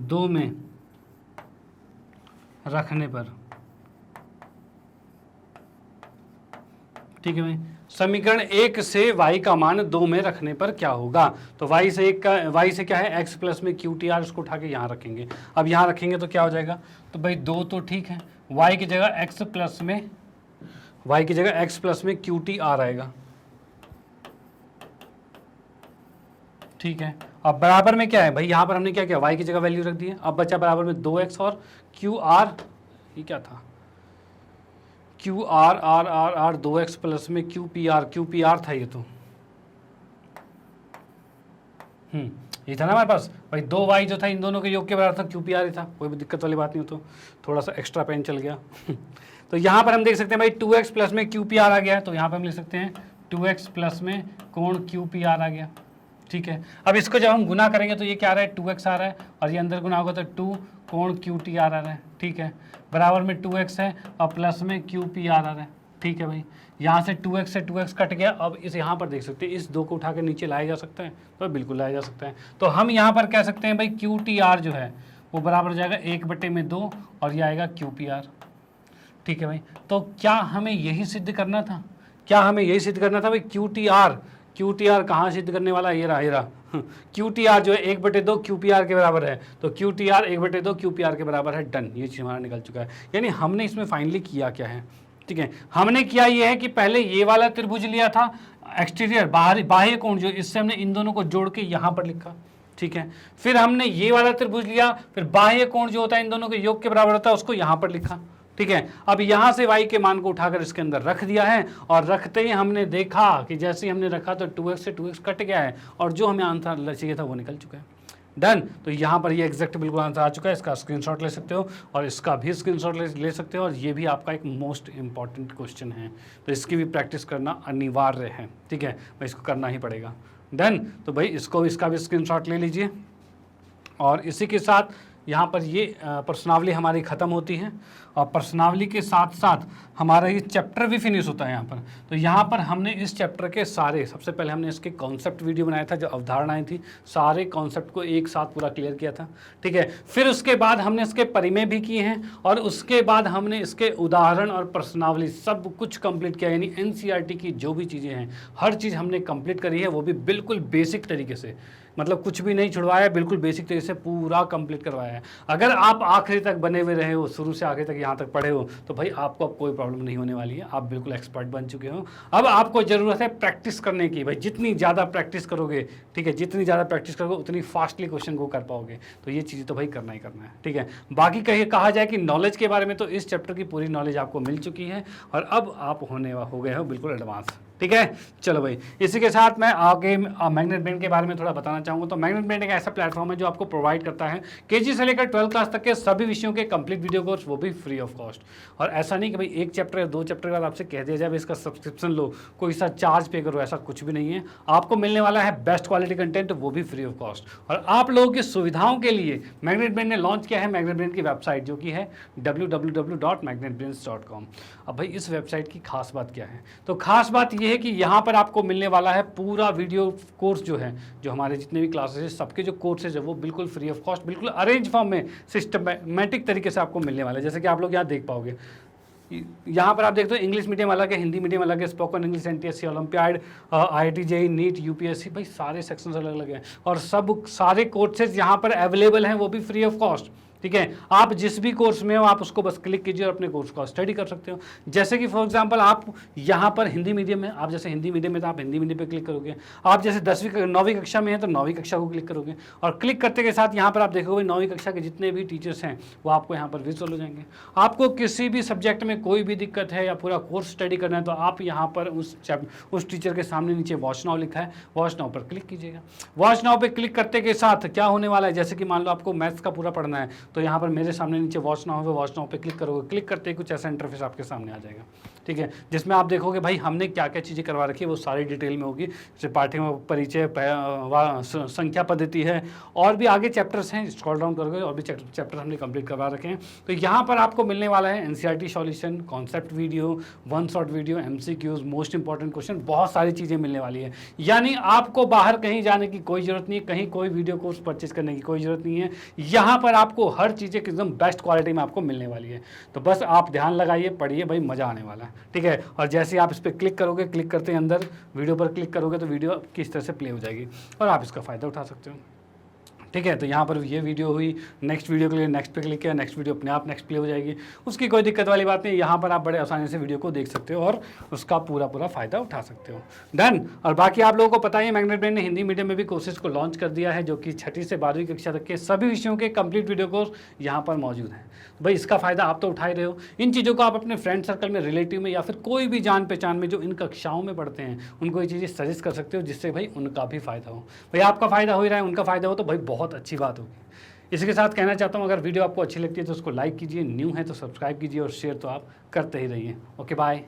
2 में रखने पर, ठीक है भाई, समीकरण 1 से y का मान 2 में रखने पर क्या होगा, तो y से क्या है, x प्लस में QTR, उसको उठा के यहाँ रखेंगे। अब यहाँ रखेंगे तो क्या हो जाएगा, तो भाई 2 तो ठीक है, y की जगह x प्लस में QTR आएगा, ठीक है। अब बराबर में क्या है भाई, यहाँ पर हमने क्या किया, y की जगह वैल्यू रख दी है, अब बचा बराबर में 2x और QR, ये क्या था, QR 2x प्लस में QPR था ये तो, ये था ना हमारे पास भाई, 2y जो था इन दोनों के योग के बराबर था, QPR ही था, कोई भी दिक्कत वाली बात नहीं हो, तो थोड़ा सा एक्स्ट्रा पेन चल गया तो यहाँ पर हम देख सकते हैं भाई 2x प्लस में QPR आ गया है, तो यहाँ पर हम लिख सकते हैं 2x प्लस में कोण QPR आ गया, ठीक है। अब इसको जब हम गुना करेंगे तो ये क्या आ रहा है, 2x आ रहा है, और ये अंदर गुना होगा तो 2 कोण QTR आ रहा है, ठीक है, बराबर में 2x है और प्लस में QPR आ रहा है, ठीक है भाई। यहाँ से 2x से 2x कट गया, अब इस यहाँ पर देख सकते हैं, इस 2 को उठा के नीचे लाया जा सकता है, तो बिल्कुल लाया जा सकता है। तो हम यहाँ पर कह सकते हैं भाई QTR जो है वो बराबर हो जाएगा 1/2 और ये आएगा QPR, ठीक है भाई। तो क्या हमें यही सिद्ध करना था, भाई QTR कहाँ सिद्ध करने वाला, ये रहा QTR जो है 1/2 QPR के बराबर है, तो QTR 1/2 QPR के बराबर है, डन, ये चीज़ हमारा निकल चुका है। यानी हमने इसमें फाइनली किया क्या है, ठीक है, हमने किया ये है कि पहले ये वाला त्रिभुज लिया था एक्सटीरियर बाह्य कोण, जो इससे हमने इन दोनों को जोड़ के यहाँ पर लिखा, ठीक है। फिर हमने ये वाला त्रिभुज लिया, फिर बाह्य कोण जो होता है इन दोनों के योग के बराबर होता है, उसको यहाँ पर लिखा, ठीक है। अब यहाँ से y के मान को उठाकर इसके अंदर रख दिया है, और रखते ही हमने देखा कि जैसे ही हमने रखा तो 2x से 2x कट गया है, और जो हमें आंसर चाहिए था वो निकल चुका है, डन। तो यहाँ पर ये एग्जैक्ट बिल्कुल आंसर आ चुका है, इसका स्क्रीनशॉट ले सकते हो और इसका भी स्क्रीनशॉट ले सकते हो, और ये भी आपका एक मोस्ट इंपॉर्टेंट क्वेश्चन है, तो इसकी भी प्रैक्टिस करना अनिवार्य है, ठीक है भाई, इसको करना ही पड़ेगा, डन। तो भाई इसका भी स्क्रीनशॉट ले लीजिए, और इसी के साथ यहाँ पर ये प्रश्नावली हमारी ख़त्म होती है, और प्रश्नावली के साथ साथ हमारा ये चैप्टर भी फिनिश होता है यहाँ पर। तो यहाँ पर हमने इस चैप्टर के सारे, सबसे पहले हमने इसके कॉन्सेप्ट वीडियो बनाया था, जो अवधारणाएं थी, सारे कॉन्सेप्ट को एक साथ पूरा क्लियर किया था, ठीक है। फिर उसके बाद हमने इसके परिमेय भी किए हैं, और उसके बाद हमने इसके उदाहरण और प्रश्नावली सब कुछ कंप्लीट किया, यानी NCERT की जो भी चीज़ें हैं हर चीज़ हमने कंप्लीट करी है, वो भी बिल्कुल बेसिक तरीके से, मतलब कुछ भी नहीं छुड़वाया, बिल्कुल बेसिक तरीके से पूरा कंप्लीट करवाया है। अगर आप आखिरी तक बने हुए रहे हो, शुरू से आखिरी तक यहाँ तक पढ़े हो, तो भाई आपको अब कोई प्रॉब्लम नहीं होने वाली है, आप बिल्कुल एक्सपर्ट बन चुके हो। अब आपको ज़रूरत है प्रैक्टिस करने की, भाई जितनी ज़्यादा प्रैक्टिस करोगे, ठीक है, जितनी ज़्यादा प्रैक्टिस करोगे उतनी फास्टली क्वेश्चन को कर पाओगे, तो ये चीज़ें तो भाई करना ही करना है, ठीक है। बाकी कहा जाए कि नॉलेज के बारे में, तो इस चैप्टर की पूरी नॉलेज आपको मिल चुकी है, और अब आप हो गए हो बिल्कुल एडवांस, ठीक है। चलो भाई, इसी के साथ मैं आगे मैग्नेट ब्रेन के बारे में थोड़ा बताना चाहूँगा। तो मैग्नेट ब्रेन एक ऐसा प्लेटफॉर्म है जो आपको प्रोवाइड करता है KG से लेकर 12th क्लास तक के सभी विषयों के कंप्लीट वीडियो कोर्स, वो भी फ्री ऑफ कॉस्ट। और ऐसा नहीं कि भाई एक चैप्टर या 2 चैप्टर के बाद आपसे कह दिया जाए इसका सब्सक्रिप्शन लो, कोई सा चार्ज पे करो, ऐसा कुछ भी नहीं है। आपको मिलने वाला है बेस्ट क्वालिटी कंटेंट, वो भी फ्री ऑफ कॉस्ट। और आप लोगों की सुविधाओं के लिए मैग्नेट ब्रेन ने लॉन्च किया है मैग्नेट ब्रेन की वेबसाइट, जो कि है www.magnetbrains.com। अब भाई इस वेबसाइट की खास बात क्या है, तो खास बात यह है कि यहाँ पर आपको मिलने वाला है पूरा वीडियो कोर्स जो है, जो हमारे जितने भी क्लासेस हैं सबके जो कोर्सेज है वो बिल्कुल फ्री ऑफ कॉस्ट, बिल्कुल अरेंज फॉर्म में सिस्टमैटिक तरीके से आपको मिलने वाला है। जैसे कि आप लोग यहाँ देख पाओगे, यहाँ पर आप देखते हो इंग्लिश मीडियम अलग है, हिंदी मीडियम अलग है, spoken English, NTSC, Olympiad, IIT JEE, NEET, UPSC, भाई सारे सेक्शंस अलग अलग हैं, और सब सारे कोर्सेज यहाँ पर अवेलेबल हैं, वो भी फ्री ऑफ कॉस्ट, ठीक है। आप जिस भी कोर्स में हो आप उसको बस क्लिक कीजिए और अपने कोर्स को स्टडी कर सकते हो। जैसे कि फॉर एग्जांपल आप यहाँ पर हिंदी मीडियम में, आप जैसे हिंदी मीडियम में तो आप हिंदी मीडियम पे क्लिक करोगे। आप जैसे 9वीं कक्षा में है तो 9वीं कक्षा को क्लिक करोगे और क्लिक करते के साथ यहाँ पर आप देखोगे 9वीं कक्षा के जितने भी टीचर्स हैं वो आपको यहाँ पर विजुअल हो जाएंगे। आपको किसी भी सब्जेक्ट में कोई भी दिक्कत है या पूरा कोर्स स्टडी करना है तो आप यहाँ पर उस टीचर के सामने नीचे वॉच नाउ लिखा है, वॉच नाउ पर क्लिक कीजिएगा। वॉच नाउ पे क्लिक करते के साथ क्या होने वाला है, जैसे कि मान लो आपको मैथ्स का पूरा पढ़ना है तो यहाँ पर मेरे सामने नीचे वॉच नाउ है, वॉच नाउ पे क्लिक करोगे। क्लिक करते ही कुछ ऐसा इंटरफेस आपके सामने आ जाएगा, ठीक है, जिसमें आप देखोगे भाई हमने क्या क्या चीज़ें करवा रखी है वो सारी डिटेल में होगी। जैसे पाठ्यक्रम परिचय, संख्या पद्धति है और भी आगे चैप्टर्स हैं, स्क्रॉल डाउन करोगे और भी चैप्टर हमने कंप्लीट करवा रखे हैं। तो यहाँ पर आपको मिलने वाला है NCERT solution, concept video, one shot video, MCQs, most important question, बहुत सारी चीज़ें मिलने वाली है। यानी आपको बाहर कहीं जाने की कोई ज़रूरत नहीं है, कहीं कोई वीडियो कोर्स परचेज करने की कोई ज़रूरत नहीं है। यहाँ पर आपको हर चीज़ें एकदम बेस्ट क्वालिटी में आपको मिलने वाली है। तो बस आप ध्यान लगाइए, पढ़िए, भाई मज़ा आने वाला है, ठीक है। और जैसे आप इस पर क्लिक करोगे, क्लिक करते ही अंदर वीडियो पर क्लिक करोगे तो वीडियो किस तरह से प्ले हो जाएगी और आप इसका फ़ायदा उठा सकते हो, ठीक है। तो यहाँ पर ये वीडियो हुई, नेक्स्ट वीडियो के लिए नेक्स्ट पे क्लिक किया, नेक्स्ट वीडियो अपने आप नेक्स्ट प्ले हो जाएगी, उसकी कोई दिक्कत वाली बात नहीं। यहाँ पर आप बड़े आसानी से वीडियो को देख सकते हो और उसका पूरा फ़ायदा उठा सकते हो। डन। और बाकी आप लोगों को पता ही है मैग्नेट ब्रेन ने हिंदी मीडियम में भी कोर्सेज को लॉन्च कर दिया है, जो कि 6ठी से 12वीं कक्षा तक के सभी विषयों के कंप्लीट वीडियो कोर्स यहाँ पर मौजूद हैं। भाई इसका फ़ायदा आप तो उठा ही रहे हो। इन चीज़ों को आप अपने फ्रेंड सर्कल में, रिलेटिव में या फिर कोई भी जान पहचान में जो इन कक्षाओं में पढ़ते हैं उनको ये चीज़ें सजेस्ट कर सकते हो, जिससे भाई उनका भी फ़ायदा हो। भाई आपका फ़ायदा हो ही रहा है, उनका फ़ायदा हो तो भाई बहुत अच्छी बात होगी। इसी के साथ कहना चाहता हूँ अगर वीडियो आपको अच्छी लगती है तो उसको लाइक कीजिए, न्यू है तो सब्सक्राइब कीजिए और शेयर तो आप करते ही रहिए। Okay bye.